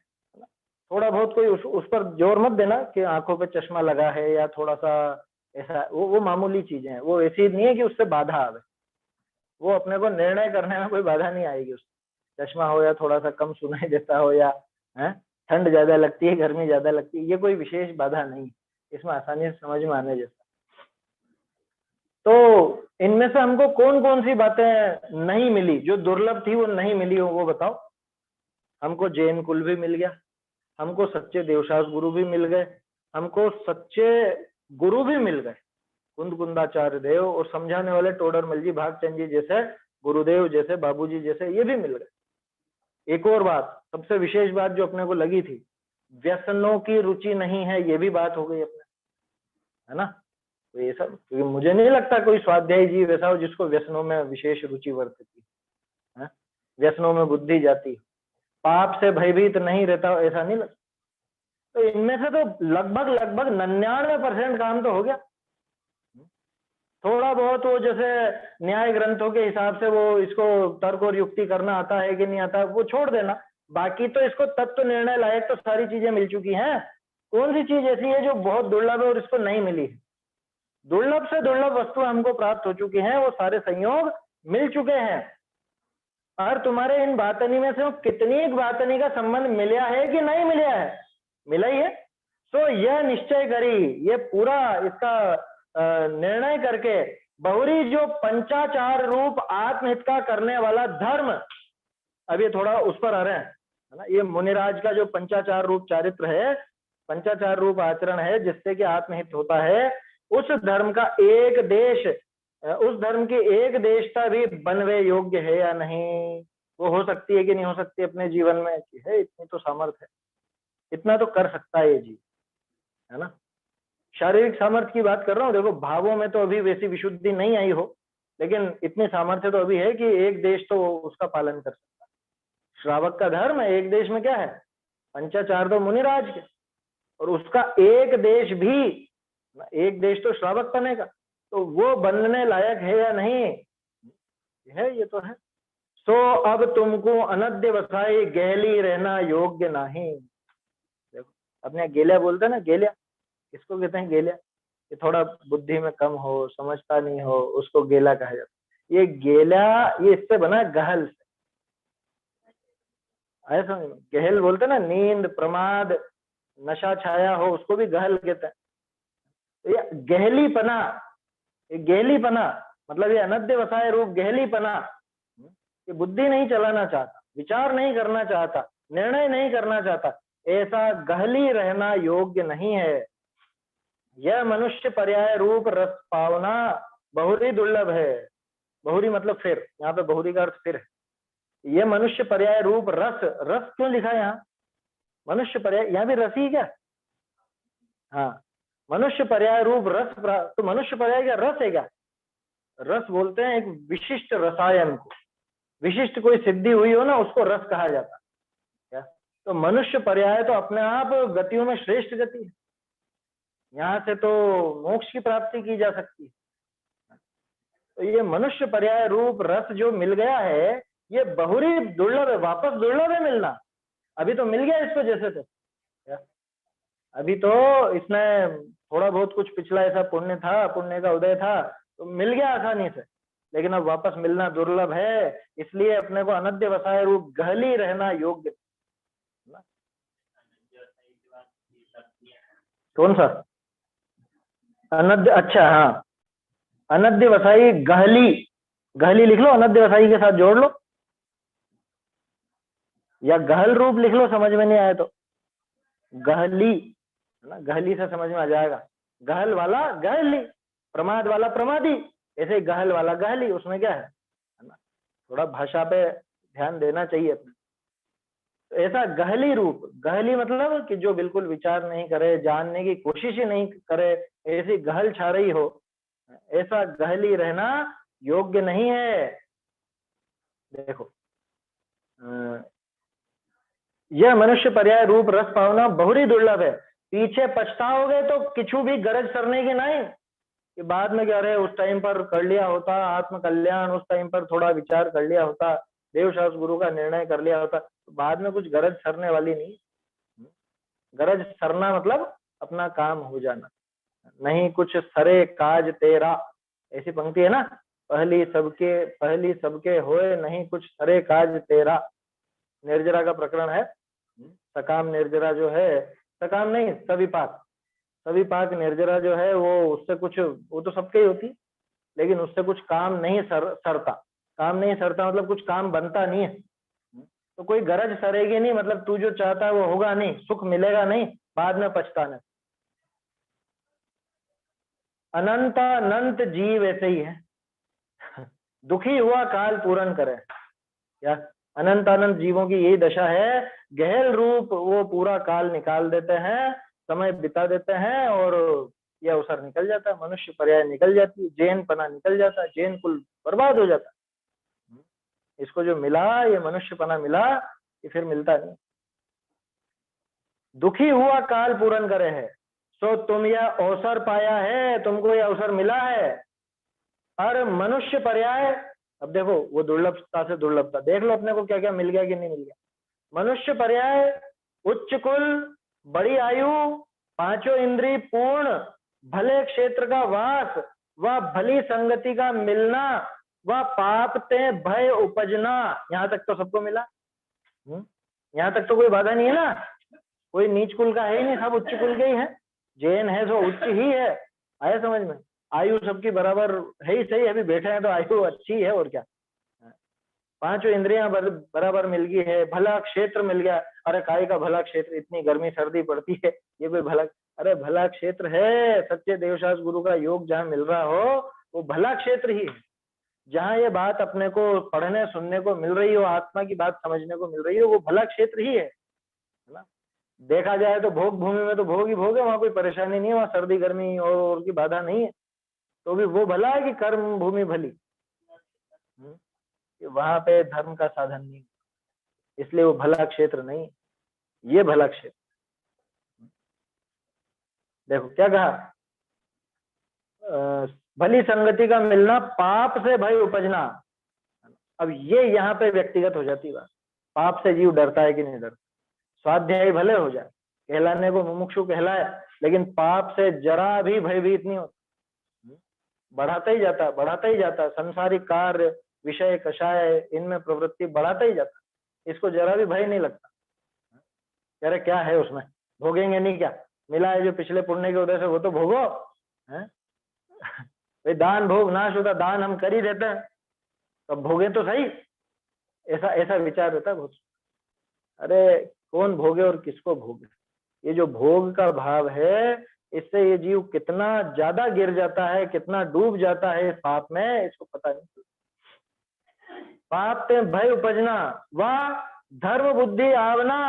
थोड़ा बहुत कोई उस पर जोर मत देना कि आंखों पे चश्मा लगा है या थोड़ा सा ऐसा, वो मामूली चीजें हैं, वो ऐसी नहीं है कि उससे बाधा आवे। वो अपने को निर्णय करने में कोई बाधा नहीं आएगी उससे। चश्मा हो या थोड़ा सा कम सुनाई देता हो या है, ठंड ज्यादा लगती है, गर्मी ज्यादा लगती है, ये कोई विशेष बाधा नहीं, इसमें आसानी से समझ में आने जैसा। तो इनमें से हमको कौन कौन सी बातें नहीं मिली, जो दुर्लभ थी वो नहीं मिली हो, वो बताओ। हमको जैन कुल भी मिल गया, हमको सच्चे देवशास गुरु भी मिल गए, हमको सच्चे गुरु भी मिल गए, कुंद कुंदाचार्य देव और समझाने वाले टोडरमल जी, भागचंद जी जैसे गुरुदेव, जैसे बाबूजी जैसे, ये भी मिल गए। एक और बात, सबसे विशेष बात जो अपने को लगी थी, व्यसनों की रुचि नहीं है, ये भी बात हो गई अपने, है ना। तो ये सब, क्योंकि मुझे नहीं लगता कोई स्वाध्यायी जी वैसा हो जिसको व्यसनों में विशेष रुचि वर्तती है, व्यसनों में बुद्धि जाती, पाप से भयभीत नहीं रहता, ऐसा नहीं लगता। तो इनमें से तो लगभग 99% काम तो हो गया। थोड़ा बहुत वो जैसे न्याय ग्रंथों के हिसाब से वो इसको तर्क और युक्ति करना आता है कि नहीं आता, वो छोड़ देना। बाकी तो इसको तत्व निर्णय लायक तो सारी चीजें मिल चुकी हैं। कौन सी चीज ऐसी है जो बहुत दुर्लभ है और इसको नहीं मिली? दुर्लभ से दुर्लभ वस्तु हमको प्राप्त हो चुकी हैं, वो सारे संयोग मिल चुके हैं। और तुम्हारे इन बातनी में से कितनी एक बातनी का संबंध मिला है कि नहीं मिला है? मिला ही है। तो यह निश्चय करी, ये पूरा इसका निर्णय करके बहुरी जो पंचाचार रूप आत्महित का करने वाला धर्म, अब ये थोड़ा उस पर आ रहे हैं, है ना। ये मुनिराज का जो पंचाचार रूप चारित्र है, पंचाचार रूप आचरण है, जिससे कि आत्महित होता है, उस धर्म का एक देश, उस धर्म की एक देशता भी बनवे योग्य है या नहीं, वो हो सकती है कि नहीं हो सकती अपने जीवन में? है, इतनी तो सामर्थ्य है, इतना तो कर सकता है ये जीव, है ना। शारीरिक सामर्थ्य की बात कर रहा हूँ, देखो भावों में तो अभी वैसी विशुद्धि नहीं आई हो, लेकिन इतनी सामर्थ्य तो अभी है कि एक देश तो उसका पालन कर सकता है। श्रावक का धर्म है, एक देश में क्या है, पंचाचार तो मुनिराज के, और उसका एक देश भी, एक देश तो श्रावक बनेगा, तो वो बनने लायक है या नहीं है? ये तो है। सो अब तुमको अनध्यवसायी गहली रहना योग्य नहीं। देखो अपने गेलिया बोलते हैं ना, गेलिया किसको कहते हैं? गेलिया, ये थोड़ा बुद्धि में कम हो, समझता नहीं हो, उसको गेला कहा जाता है। ये गेला, ये इससे बना गहल से, ऐसा गहल बोलते हैं ना, नींद, प्रमाद, नशा छाया हो, उसको भी गहल कहते हैं। तो ये गहलीपना, ये गहलीपना मतलब ये अनध्यवसाय रूप गहलीपना, ये बुद्धि नहीं चलाना चाहता, विचार नहीं करना चाहता, निर्णय नहीं करना चाहता, ऐसा गहली रहना योग्य नहीं है। यह मनुष्य पर्याय रूप रस पावना बहुरी दुर्लभ है। बहुरी मतलब फिर, यहाँ पे बहुरी का अर्थ फिर है। यह मनुष्य पर्याय रूप रस, रस क्यों लिखा है यहाँ? मनुष्य पर्याय, यहाँ भी रस ही क्या? हाँ, मनुष्य पर्याय रूप रस, तो मनुष्य पर्याय क्या रस है क्या? रस बोलते हैं एक विशिष्ट रसायन को, विशिष्ट कोई सिद्धि हुई हो ना, उसको रस कहा जाता है क्या? तो मनुष्य पर्याय तो अपने आप गतियों में श्रेष्ठ गति है, यहाँ से तो मोक्ष की प्राप्ति की जा सकती है। तो ये मनुष्य पर्याय रूप रस जो मिल गया है, ये बहुरी दुर्लभ है, वापस दुर्लभ है मिलना। अभी तो मिल गया इसको जैसे थे, अभी तो इसने थोड़ा बहुत कुछ पिछला ऐसा पुण्य था, पुण्य का उदय था, तो मिल गया आसानी से, लेकिन अब वापस मिलना दुर्लभ है। इसलिए अपने को अनध्यवसाय रूप गहली रहना योग्य। कौन सा अनद्य? अच्छा हाँ, अनध्यवसायी गहली, गहली लिख लो, अनध्यवसायी के साथ जोड़ लो। या गहल रूप लिख लो, समझ में नहीं आया तो गहली, है ना, गहली से समझ में आ जाएगा। गहल वाला गहली, प्रमाद वाला प्रमादी, ऐसे गहल वाला गहली, उसमें क्या है ना, थोड़ा भाषा पे ध्यान देना चाहिए अपने। तो ऐसा गहली रूप, गहली मतलब कि जो बिल्कुल विचार नहीं करे, जानने की कोशिश ही नहीं करे, ऐसी गहल छा रही हो, ऐसा गहली रहना योग्य नहीं है। देखो यह मनुष्य पर्याय रूप रस पावना बहुरी दुर्लभ है। पीछे पछताओगे तो किछु भी गरज करने की नहीं, कि बाद में क्या रहे, उस टाइम पर कर लिया होता आत्म कल्याण, उस टाइम पर थोड़ा विचार कर लिया होता, देवशास्त्र गुरु का निर्णय कर लिया होता, तो बाद में कुछ गरज सरने वाली नहीं। गरज सरना मतलब अपना काम हो जाना, नहीं कुछ सरे काज तेरा, ऐसी पंक्ति है ना, पहली सबके होए, नहीं कुछ सरे काज तेरा। निर्जरा का प्रकरण है, सकाम निर्जरा जो है, सकाम नहीं सविपाक निर्जरा जो है, वो उससे कुछ, वो तो सबके ही होती, लेकिन उससे कुछ काम नहीं सरता। काम नहीं सरता मतलब कुछ काम बनता नहीं है, तो कोई गरज सरेगी नहीं, मतलब तू जो चाहता है वो होगा नहीं, सुख मिलेगा नहीं, बाद में पछताना। अनंत जीव ऐसे ही है, दुखी हुआ काल पूर्ण करे। या अनंत जीवों की यही दशा है, गहल रूप वो पूरा काल निकाल देते हैं, समय बिता देते हैं, और यह अवसर निकल जाता है, मनुष्य पर्याय निकल जाती है, जैन पना निकल जाता है, जैन कुल बर्बाद हो जाता है। इसको जो मिला, ये मनुष्य पना मिला, ये फिर मिलता नहीं। दुखी हुआ काल पूर्ण करे है, सो तुम यह अवसर पाया है, तुमको यह अवसर मिला है। और मनुष्य पर्याय, अब देखो वो दुर्लभता से दुर्लभता देख लो अपने को क्या क्या मिल गया कि नहीं मिल गया। मनुष्य पर्याय, उच्च कुल, बड़ी आयु, पांचों इंद्रिय पूर्ण, भले क्षेत्र का वास, व भली संगति का मिलना, व पाप ते भय उपजना। यहाँ तक तो सबको मिला, यहाँ तक तो कोई बाधा नहीं है ना, कोई नीच कुल का है ही नहीं, सब उच्च कुल के ही है, जैन है तो उच्च ही है, आया समझ में। आयु सबकी बराबर है ही सही, अभी बैठे हैं तो आयु अच्छी है, और क्या, पांचों इंद्रियां बराबर मिल गई है, भला क्षेत्र मिल गया। अरे काय का भला क्षेत्र, इतनी गर्मी सर्दी पड़ती है, ये कोई भला, अरे भला क्षेत्र है, सच्चे देवशास्त्र गुरु का योग जहाँ मिल रहा हो वो भला क्षेत्र ही है। जहाँ ये बात अपने को पढ़ने सुनने को मिल रही हो, आत्मा की बात समझने को मिल रही हो, वो भला क्षेत्र ही है ना। देखा जाए तो भोग भूमि में तो भोग ही भोग है, वहां कोई परेशानी नहीं है, वहां सर्दी गर्मी और की बाधा नहीं है, तो भी वो भला है कि कर्म भूमि भली, वहां पे धर्म का साधन नहीं, इसलिए वो भला क्षेत्र नहीं, ये भला क्षेत्र। देखो क्या कहा, भली संगति का मिलना, पाप से भय उपजना। अब ये यहाँ पे व्यक्तिगत हो जाती बात, पाप से जीव डरता है कि नहीं डरता। स्वाध्यायी भले हो जाए, कहलाने को मुमुक्षु कहलाए, लेकिन पाप से जरा भी भयभीत नहीं होता, बढ़ाता ही जाता है, संसारिक कार्य, विषय, कषाय, इनमें प्रवृत्ति बढ़ाता ही जाता है, इसको जरा भी भय नहीं लगता। अरे क्या है उसमें, भोगेंगे नहीं क्या, मिला है जो पिछले पुण्य के उदय से, वो तो भोगो है। भाई दान भोग नाश होता, दान हम कर ही देते हैं, तो भोगे तो सही, ऐसा ऐसा विचार होता है बहुत। अरे कौन भोगे और किसको भोगे, ये जो भोग का भाव है, इससे ये जीव कितना ज्यादा गिर जाता है, कितना डूब जाता है इस पाप में, इसको पता नहीं। पाप पे भय उपजना, वह धर्म बुद्धि आवना,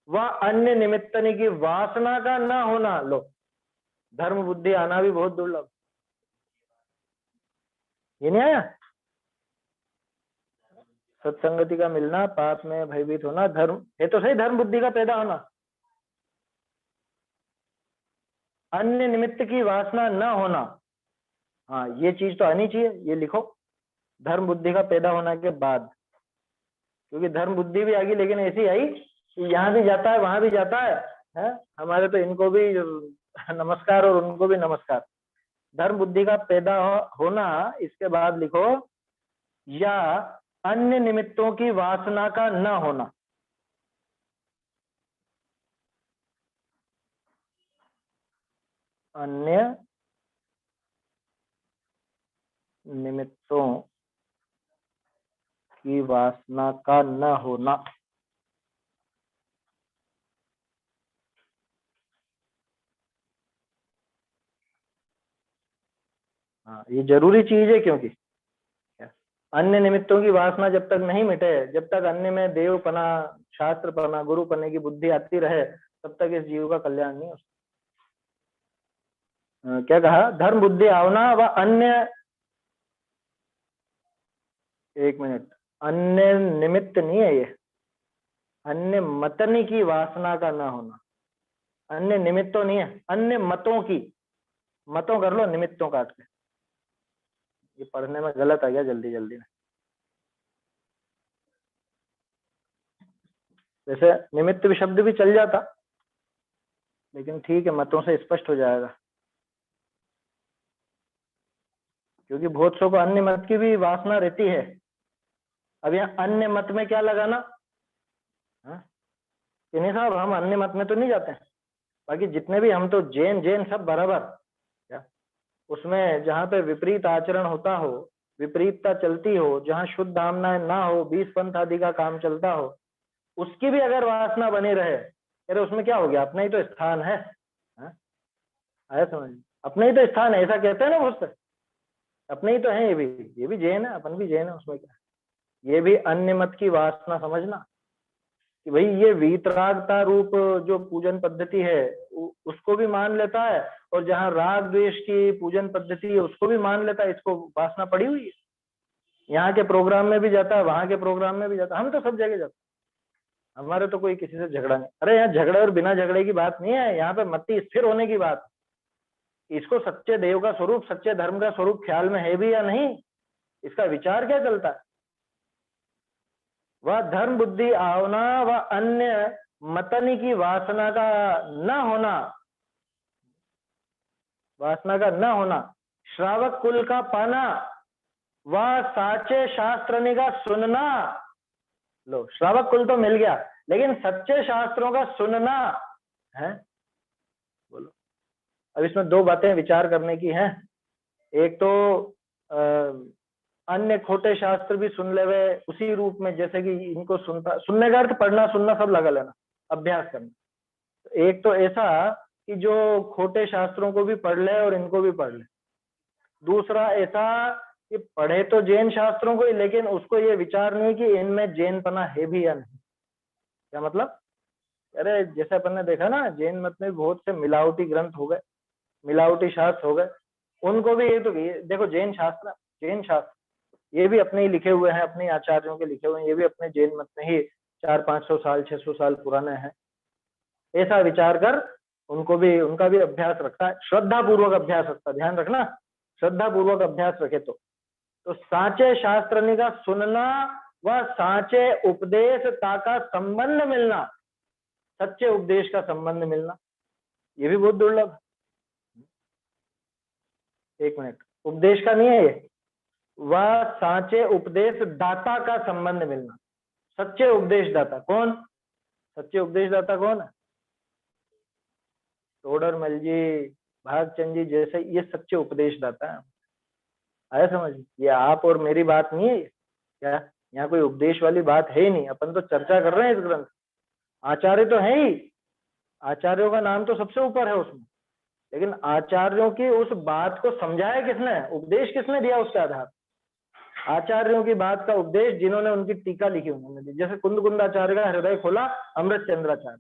वह अन्य निमित्तनी की वासना का न होना। लो, धर्म बुद्धि आना भी बहुत दुर्लभ, ये नहीं आया। सत्संगति का मिलना, पाप में भयभीत होना, धर्म है तो सही, धर्म बुद्धि का पैदा होना, अन्य निमित्त की वासना न होना, हाँ ये चीज तो आनी चाहिए, ये लिखो, धर्म बुद्धि का पैदा होने के बाद, क्योंकि धर्म बुद्धि भी आ गई, लेकिन ऐसी आई कि यहाँ भी जाता है वहां भी जाता है? हमारे तो इनको भी नमस्कार और उनको भी नमस्कार। धर्म बुद्धि का पैदा होना, इसके बाद लिखो, या अन्य निमित्तों की वासना का न होना। अन्य निमित्तों की वासना का न होना, हाँ, ये जरूरी चीज है, क्योंकि अन्य निमित्तों की वासना जब तक नहीं मिटे, जब तक अन्य में देवपना, शास्त्रपना, गुरुपने की बुद्धि आती रहे, तब तक इस जीव का कल्याण नहीं हो सकता। क्या कहा? धर्म बुद्धि आवना व अन्य, एक मिनट, अन्य निमित्त नहीं है ये, अन्य मतनी की वासना का ना होना, अन्य निमित्तों नहीं है, अन्य मतों की, मतों कर लो, निमित्तों काट के, ये पढ़ने में गलत आ गया जल्दी जल्दी में। वैसे निमित्त भी शब्द भी चल जाता, लेकिन ठीक है, मतों से स्पष्ट हो जाएगा, क्योंकि बहुत सौ को अन्य मत की भी वासना रहती है। अब यहाँ अन्य मत में क्या लगाना? नहीं साहब, हम अन्य मत में तो नहीं जाते हैं, बाकी जितने भी हम तो जैन जैन सब बराबर, क्या उसमें जहाँ पे विपरीत आचरण होता हो, विपरीतता चलती हो, जहाँ शुद्ध कामनाएं ना हो, 20 पंथ आदि का काम चलता हो, उसकी भी अगर वासना बनी रहे, अरे उसमें क्या हो गया? अपना ही तो स्थान है, आया समझ? अपना ही तो स्थान है, ऐसा कहते हैं ना बहुत से, अपने ही तो है, ये भी जैन है, अपन भी जैन है, उसमें क्या? ये भी अन्य मत की वासना समझना कि भाई ये वीतरागता रूप जो पूजन पद्धति है उसको भी मान लेता है, और जहाँ राग द्वेष की पूजन पद्धति है उसको भी मान लेता है, इसको वासना पड़ी हुई है। यहाँ के प्रोग्राम में भी जाता है, वहां के प्रोग्राम में भी जाता है, हम तो सब जगह जाते हैं, हमारे तो कोई किसी से झगड़ा नहीं। अरे यहाँ झगड़े और बिना झगड़े की बात नहीं है, यहाँ पे मति स्थिर होने की बात। इसको सच्चे देव का स्वरूप, सच्चे धर्म का स्वरूप ख्याल में है भी या नहीं, इसका विचार क्या चलता है? वह धर्म बुद्धि आवना व अन्य मतनी की वासना का न होना, वासना का न होना, श्रावक कुल का पाना, वह साचे शास्त्रनी का सुनना। लो, श्रावक कुल तो मिल गया, लेकिन सच्चे शास्त्रों का सुनना है। बोलो, अब इसमें दो बातें विचार करने की हैं। एक तो अन्य खोटे शास्त्र भी सुन ले वे उसी रूप में, जैसे कि इनको सुनने का अर्थ पढ़ना सुनना सब लगा लेना, अभ्यास करना। एक तो ऐसा कि जो खोटे शास्त्रों को भी पढ़ ले और इनको भी पढ़ ले। दूसरा ऐसा कि पढ़े तो जैन शास्त्रों को ही, लेकिन उसको ये विचार नहीं कि इनमें जैनपना है भी या नहीं। क्या मतलब? अरे जैसे अपन ने देखा ना, जैन मत में बहुत से मिलावटी ग्रंथ हो गए, मिलावटी शास्त्र हो गए, उनको भी ये तो देखो, जैन शास्त्र ये भी अपने ही लिखे हुए हैं, अपने आचार्यों के लिखे हुए हैं, ये भी अपने जैन मत में ही 400-500 साल 600 साल पुराने हैं। ऐसा विचार कर उनको भी, उनका भी अभ्यास रखता है, श्रद्धा पूर्वक अभ्यास रखता है, ध्यान रखना, श्रद्धा पूर्वक अभ्यास रखे तो साचे शास्त्रनी का सुनना व साचे उपदेश का संबंध मिलना, सच्चे उपदेश का संबंध मिलना, ये भी बहुत दुर्लभ। एक मिनट, उपदेश का नहीं है ये, वह साचे उपदेश दाता का संबंध मिलना। सच्चे उपदेश दाता कौन? सच्चे उपदेश दाता कौन है? तोडरमल जी, भागचंद जी जैसे, ये सच्चे उपदेश दाता है। आया समझ? ये आप और मेरी बात नहीं है क्या? यहाँ कोई उपदेश वाली बात है ही नहीं, अपन तो चर्चा कर रहे हैं इस ग्रंथ। आचार्य तो है ही, आचार्यों का नाम तो सबसे ऊपर है उसमें, लेकिन आचार्यों की उस बात को समझाया किसने? उपदेश किसने दिया उसके आधार? आचार्यों की बात का उपदेश जिन्होंने उनकी टीका लिखी उन्होंने दी। जैसे कुंदकुंदाचार्य का हृदय खोला अमृत चंद्राचार्य,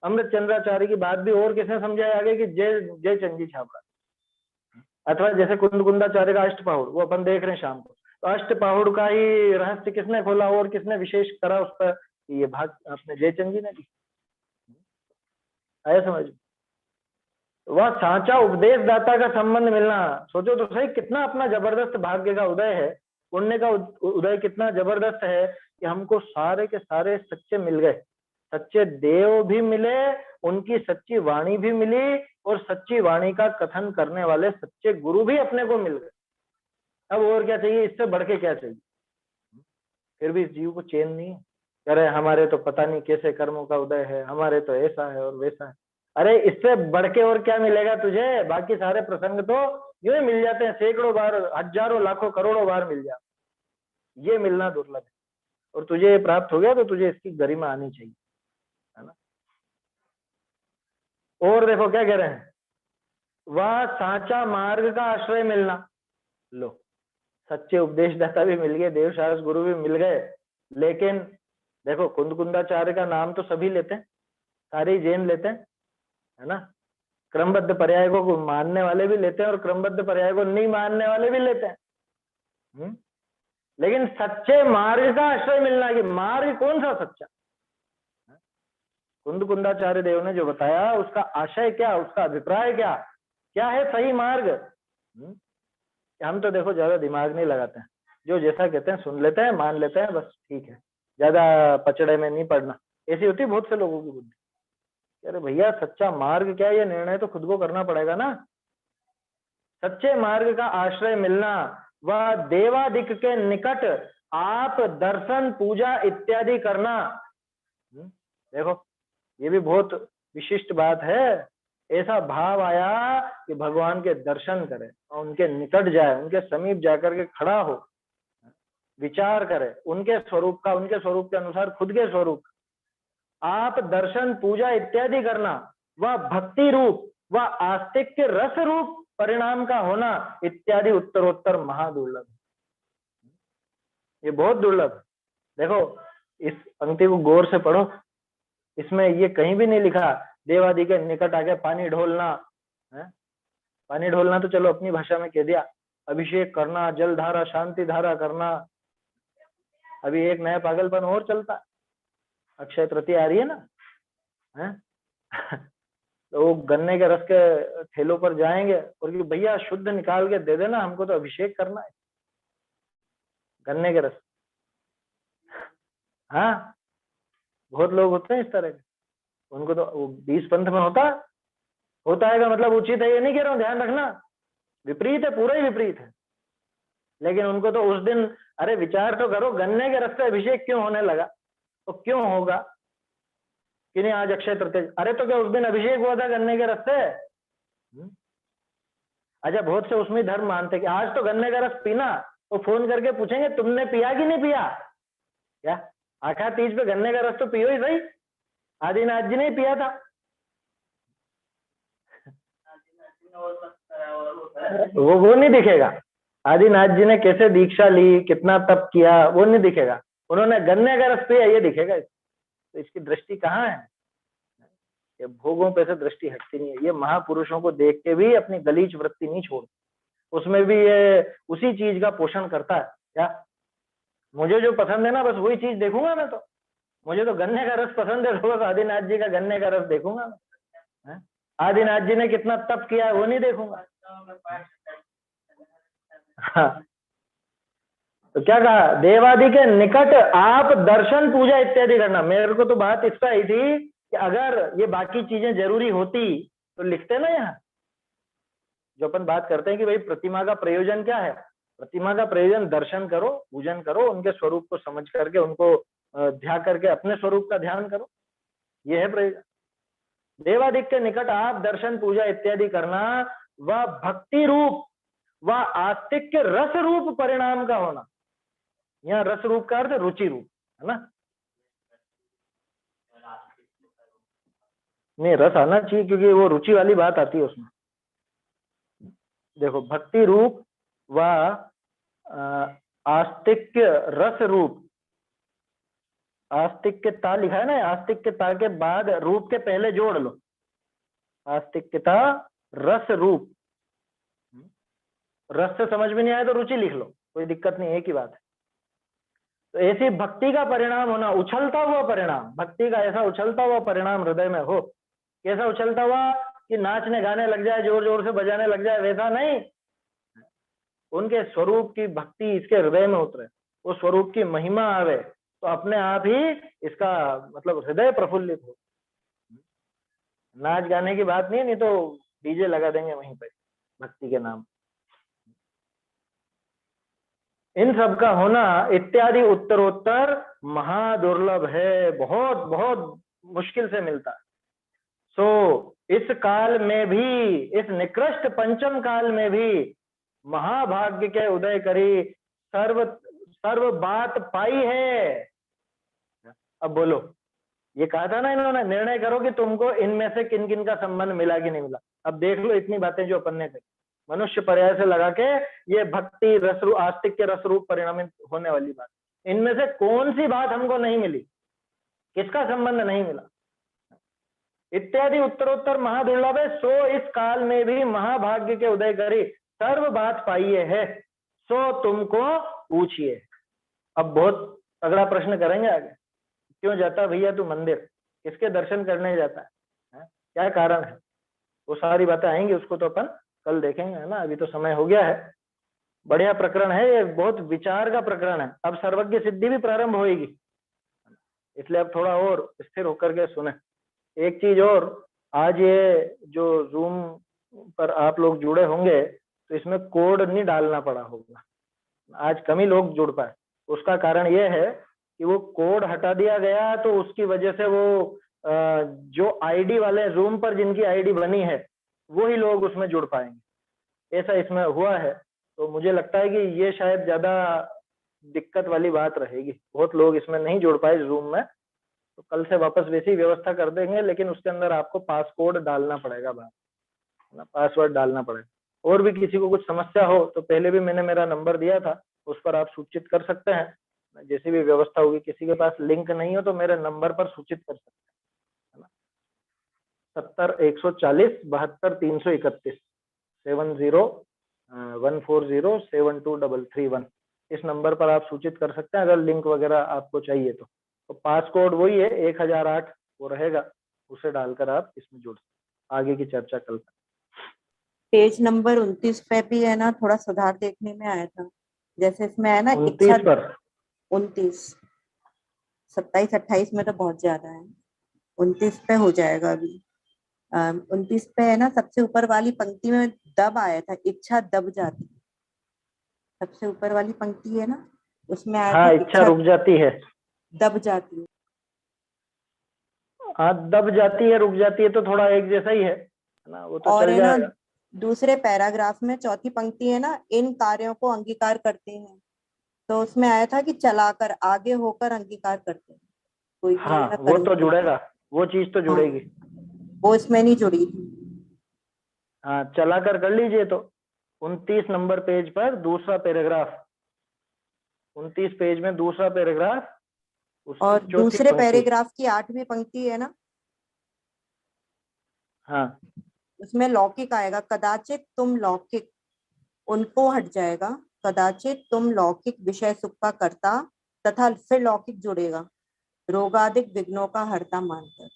अमृत चंद्राचार्य की बात भी और किसने समझाया आगे कि जय जय चंदी छापरा। अथवा जैसे कुंदकुंदाचार्य का अष्टपहुड़, वो अपन देख रहे हैं शाम को, तो अष्टपहुड़ का ही रहस्य किसने खोला और किसने विशेष करा उस पर? ये भाग अपने जयचंद जी ने दी। आया समझ? वह साचा उपदेश दाता का संबंध मिलना, सोचो तो सही, कितना अपना जबरदस्त भाग्य का उदय है, पुण्य का उदय कितना जबरदस्त है कि हमको सारे के सारे सच्चे मिल गए, सच्चे देव भी मिले, उनकी सच्ची वाणी भी मिली, और सच्ची वाणी का कथन करने वाले सच्चे गुरु भी अपने को मिल गए। अब और क्या चाहिए? इससे बढ़ के क्या चाहिए? फिर भी इस जीव को चैन नहीं है, कह रहे हमारे तो पता नहीं कैसे कर्मों का उदय है, हमारे तो ऐसा है और वैसा है। अरे इससे बढ़ के और क्या मिलेगा तुझे? बाकी सारे प्रसंग तो यूं ही मिल जाते हैं, सैकड़ों बार, हजारों लाखों करोड़ों बार मिल जाते, ये मिलना दुर्लभ है। और तुझे ये प्राप्त हो गया तो तुझे इसकी गरिमा आनी चाहिए, है ना? और देखो क्या कह रहे हैं, वह साचा मार्ग का आश्रय मिलना। लो, सच्चे उपदेशदाता भी मिल गए, देवशास्त्र गुरु भी मिल गए, लेकिन देखो कुंदकुंदाचार्य का नाम तो सभी लेते हैं, सारे ही जैन लेते हैं, है ना। क्रमबद्ध पर्याय को मानने वाले भी लेते हैं और क्रमबद्ध पर्याय को नहीं मानने वाले भी लेते हैं। लेकिन सच्चे मार्ग का आश्रय मिलना, कि मार्ग कौन सा सच्चा, कुंदकुंदाचार्य देव ने जो बताया उसका आशय क्या, उसका अभिप्राय क्या, क्या है सही मार्ग। हम तो देखो ज्यादा दिमाग नहीं लगाते हैं, जो जैसा कहते हैं सुन लेते हैं, मान लेते हैं, बस ठीक है, ज्यादा पचड़े में नहीं पड़ना। ऐसी होती है बहुत से लोगों की बुद्धि। अरे भैया सच्चा मार्ग क्या है, ये निर्णय तो खुद को करना पड़ेगा ना। सच्चे मार्ग का आश्रय मिलना, वह देवादिक के निकट आप दर्शन पूजा इत्यादि करना। देखो ये भी बहुत विशिष्ट बात है। ऐसा भाव आया कि भगवान के दर्शन करे और उनके निकट जाए, उनके समीप जाकर के खड़ा हो, विचार करे उनके स्वरूप का, उनके स्वरूप के अनुसार खुद के स्वरूप। आप दर्शन पूजा इत्यादि करना, वह भक्ति रूप व आस्तिक के रस रूप परिणाम का होना इत्यादि उत्तरोत्तर महादुर्लभ। ये बहुत दुर्लभ। देखो इस पंक्ति को गौर से पढ़ो, इसमें ये कहीं भी नहीं लिखा देवादि के निकट आके पानी ढोलना है। पानी ढोलना तो चलो अपनी भाषा में कह दिया, अभिषेक करना, जल धारा, शांति धारा करना। अभी एक नया पागलपन और चलता, अक्षय तृतीया आ रही है ना, है? तो वो गन्ने के रस के ठेलों पर जाएंगे और कि भैया शुद्ध निकाल के दे देना, हमको तो अभिषेक करना है गन्ने के रस। हाँ बहुत लोग होते हैं इस तरह के, उनको तो 20 पंथ में होता है का मतलब उचित है ये नहीं कह रहा हूँ, ध्यान रखना, विपरीत है, पूरा ही विपरीत है। लेकिन उनको तो उस दिन, अरे विचार तो करो, गन्ने के रस से अभिषेक क्यों होने लगा, तो क्यों होगा कि नहीं आज अक्षय तृतीया, अरे तो क्या उस दिन अभिषेक हुआ था गन्ने के रस से? अच्छा बहुत से उसमें धर्म मानते कि आज तो गन्ने का रस पीना, तो फोन करके पूछेंगे तुमने पिया कि नहीं पिया, क्या आखा तीज पे गन्ने का रस तो पियो ही सही, आदिनाथ जी ने पिया था। वो नहीं दिखेगा, आदिनाथ जी ने कैसे दीक्षा ली, कितना तप किया, वो नहीं दिखेगा, उन्होंने गन्ने का रस पिया ये दिखेगा। तो इसकी दृष्टि कहाँ है? ये भोगों पे से दृष्टि हटती नहीं है। ये महापुरुषों को देख के भी अपनी गलीच वृत्ति नहीं छोड़, उसमें भी ये उसी चीज का पोषण करता है। क्या मुझे जो पसंद है ना बस वही चीज देखूंगा मैं, तो मुझे तो गन्ने का रस पसंद है, तो बस आदिनाथ जी का गन्ने का रस देखूंगा मैं। आदिनाथ जी ने कितना तप किया है वो नहीं देखूंगा। हाँ तो क्या कहा, देवादि के निकट आप दर्शन पूजा इत्यादि करना। मेरे को तो बात इस पर आई थी कि अगर ये बाकी चीजें जरूरी होती तो लिखते ना यहाँ, जो अपन बात करते हैं कि भाई प्रतिमा का प्रयोजन क्या है, प्रतिमा का प्रयोजन दर्शन करो, पूजन करो, उनके स्वरूप को समझ करके उनको ध्यान करके अपने स्वरूप का ध्यान करो, ये है प्रयोजन। देवादिक के निकट आप दर्शन पूजा इत्यादि करना, वह भक्ति रूप व आस्तिक के रस रूप परिणाम का होना। यहाँ रस रूप का अर्थ रुचि रूप है ना, नहीं रस आना चाहिए क्योंकि वो रुचि वाली बात आती है उसमें। देखो भक्ति रूप व आस्तिक्य रस रूप, आस्तिक्यता लिखा है ना, आस्तिक्यता के बाद रूप के पहले जोड़ लो, आस्तिक्यता रस रूप। रस से समझ में नहीं आया तो रुचि लिख लो, कोई दिक्कत नहीं, एक ही बात है। तो ऐसी भक्ति का परिणाम होना, उछलता हुआ परिणाम, भक्ति का ऐसा उछलता हुआ परिणाम हृदय में हो। कैसा उछलता हुआ कि नाचने गाने लग जाए, जोर जोर से बजाने लग जाए, वैसा नहीं, उनके स्वरूप की भक्ति इसके हृदय में उतरे, वो स्वरूप की महिमा आवे, तो अपने आप ही इसका मतलब हृदय प्रफुल्लित हो। नाच गाने की बात नहीं तो डीजे लगा देंगे वहीं पे भक्ति के नाम। इन सब का होना इत्यादि उत्तरोत्तर महादुर्लभ है, बहुत बहुत मुश्किल से मिलता है। सो इस काल में भी, इस निकृष्ट पंचम काल में भी महाभाग्य के उदय करी सर्व बात पाई है। अब बोलो, ये कहा था ना इन्होंने, निर्णय करो कि तुमको इनमें से किन किन का संबंध मिला कि नहीं मिला। अब देख लो इतनी बातें जो अपन ने कही, मनुष्य पर्याय से लगा के ये भक्ति रस रूप आस्तिक के रस रूप परिणामित होने वाली बात, इनमें से कौन सी बात हमको नहीं मिली, किसका संबंध नहीं मिला? इत्यादि उत्तरोत्तर महादुर्लभ है, सो इस काल में भी महाभाग्य के उदय करी सर्व बात पाइए है, सो तुमको पूछिए। अब बहुत तगड़ा प्रश्न करेंगे आगे, क्यों जाता भैया तू मंदिर, किसके दर्शन करने जाता है? क्या कारण है? वो सारी बातें आएंगी, उसको तो अपन कल देखेंगे, है ना। अभी तो समय हो गया है। बढ़िया प्रकरण है ये, बहुत विचार का प्रकरण है। अब सर्वज्ञ सिद्धि भी प्रारंभ होगी, इसलिए अब थोड़ा और स्थिर होकर के सुने। एक चीज और, आज ये जो जूम पर आप लोग जुड़े होंगे तो इसमें कोड नहीं डालना पड़ा होगा, आज कम ही लोग जुड़ पाए। उसका कारण ये है कि वो कोड हटा दिया गया, तो उसकी वजह से वो जो आईडी वाले जूम पर जिनकी आईडी बनी है वो ही लोग उसमें जुड़ पाएंगे, ऐसा इसमें हुआ है। तो मुझे लगता है कि ये शायद ज्यादा दिक्कत वाली बात रहेगी, बहुत लोग इसमें नहीं जुड़ पाए जूम में। तो कल से वापस वैसी व्यवस्था कर देंगे, लेकिन उसके अंदर आपको पासकोड डालना पड़ेगा, बात ना, पासवर्ड डालना पड़ेगा। और भी किसी को कुछ समस्या हो तो पहले भी मैंने मेरा नंबर दिया था, उस पर आप सूचित कर सकते हैं, जैसी भी व्यवस्था होगी। किसी के पास लिंक नहीं हो तो मेरे नंबर पर सूचित कर सकते हैं, है ना। 70-140-72-331 70-140-7233 इस नंबर पर आप सूचित कर सकते हैं अगर लिंक वगैरह आपको चाहिए तो। पासकोड वही है 1008 वो रहेगा, उसे डालकर आप इसमें जुड़ सकते। आगे की चर्चा कल। पेज नंबर 29 पे भी है ना थोड़ा सुधार देखने में आया था, जैसे इसमें है ना 29 पर 29, 27-28 में तो बहुत ज्यादा है, 29 पे हो जाएगा अभी। 29 पे है ना सबसे ऊपर वाली पंक्ति में दब आया था, इच्छा दब जाती, सबसे ऊपर वाली पंक्ति है ना उसमें आया हाँ, था इच्छा रुक जाती है, दब जाती है। हाँ, दब जाती है रुक जाती है तो थोड़ा एक जैसा ही है ना, वो तो और चल है ना जाएगा। दूसरे पैराग्राफ में चौथी पंक्ति है ना, इन कार्यों को अंगीकार करते हैं, तो उसमें आया था कि चलाकर आगे होकर अंगीकार करते हैं, कोई भी है हाँ, ना वो तो कर्म। जुड़ेगा, वो चीज तो जुड़ेगी। वो इसमें नहीं जुड़ी थी। हाँ, चलाकर कर लीजिए। तो 29 नंबर पेज पर दूसरा पैराग्राफ, 29 पेज में दूसरा पैराग्राफ, उसकी और चौथी दूसरे पंक्ति। पैराग्राफ की 8वीं पंक्ति है ना, हाँ, उसमें लौकिक आएगा, कदाचित तुम लौकिक, उनको हट जाएगा, कदाचित तुम लौकिक विषय सुख का करता तथा फिर लौकिक जुड़ेगा, रोगादिक विघ्नों का हरता मानकर।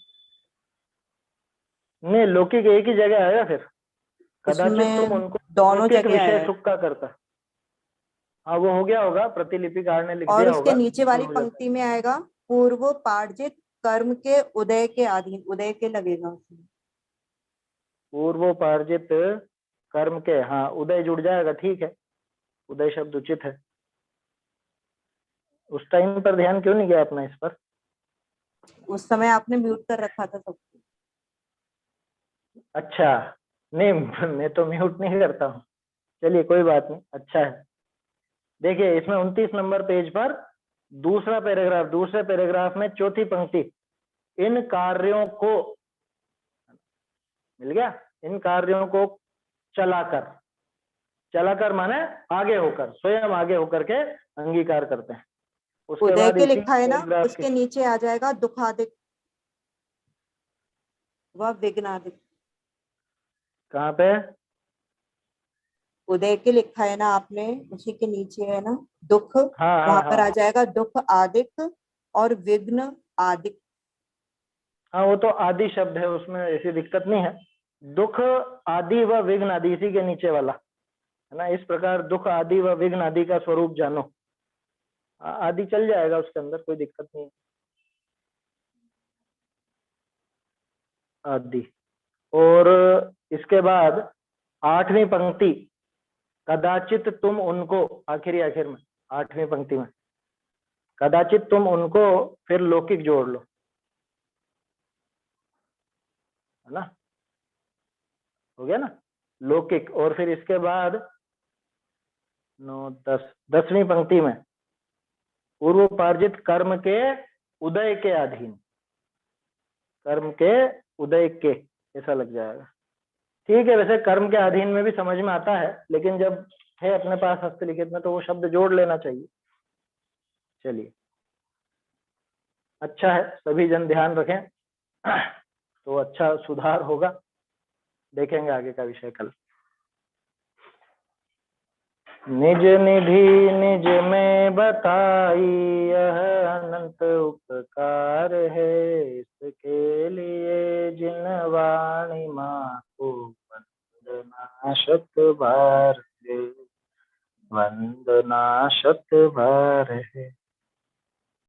नहीं, लौकिक एक ही जगह आएगा फिर, कदाचित तुम उसमें उनको दोनों लौकिक जगह आया विषय है। सुख का करता। हाँ, वो हो गया होगा, प्रतिलिपिकार ने लिख और दिया उसके होगा, नीचे तो वाली हो जाता है। पंक्ति में आएगा पूर्वोपार्जित कर्म के उदय के अधीन, उदय के लगेगा उसमें। पूर्वोपार्जित कर्म के, हाँ, उदय जुड़ जाएगा, ठीक है, उदय शब्द उचित है। उस टाइम पर ध्यान क्यों नहीं गया अपना इस पर? उस समय आपने म्यूट कर रखा था सबको। अच्छा, नहीं मैं तो म्यूट नहीं करता हूँ, चलिए कोई बात नहीं, अच्छा है। देखिए इसमें 29 नंबर पेज पर दूसरा पैराग्राफ, दूसरे पैराग्राफ में चौथी पंक्ति, इन कार्यों को, मिल गया, इन कार्यों को चलाकर, चलाकर माने आगे होकर, स्वयं आगे होकर के अंगीकार करते हैं। उसके उदय बाद के इसी लिखा है ना, पैराग्राफ उसके नीचे आ जाएगा दुखादिक व विघ्नादिक। कहाँ पे? उदय के लिखा है ना आपने, उसी के नीचे है ना दुख, हाँ हाँ वहां पर आ हाँ जाएगा दुख आदिक और विघ्न आदिक। हाँ, वो तो आदि शब्द है, उसमें ऐसी दिक्कत नहीं है। दुख आदि व विघ्न आदि, इसी के नीचे वाला है ना। इस प्रकार दुख आदि व विघ्न आदि का स्वरूप जानो, आदि चल जाएगा उसके अंदर, कोई दिक्कत नहीं। आदि। और इसके बाद 8वीं पंक्ति, कदाचित तुम उनको, आखिरी आखिर में 8वीं पंक्ति में कदाचित तुम उनको, फिर लौकिक जोड़ लो, है ना, हो गया ना लौकिक। और फिर इसके बाद 9, 10, 10वीं पंक्ति में पूर्वोपार्जित कर्म के उदय के अधीन, कर्म के उदय के, ऐसा लग जाएगा। ठीक है, वैसे कर्म के अधीन में भी समझ में आता है, लेकिन जब है अपने पास हस्तलिखित में तो वो शब्द जोड़ लेना चाहिए। चलिए, अच्छा है, सभी जन ध्यान रखें तो अच्छा सुधार होगा। देखेंगे आगे का विषय कल। निज निधि निज में बताई यह अनंत उपकार है, इसके लिए जिन वाणी माँ को वंदना शत बार है, वंदना शत बार है।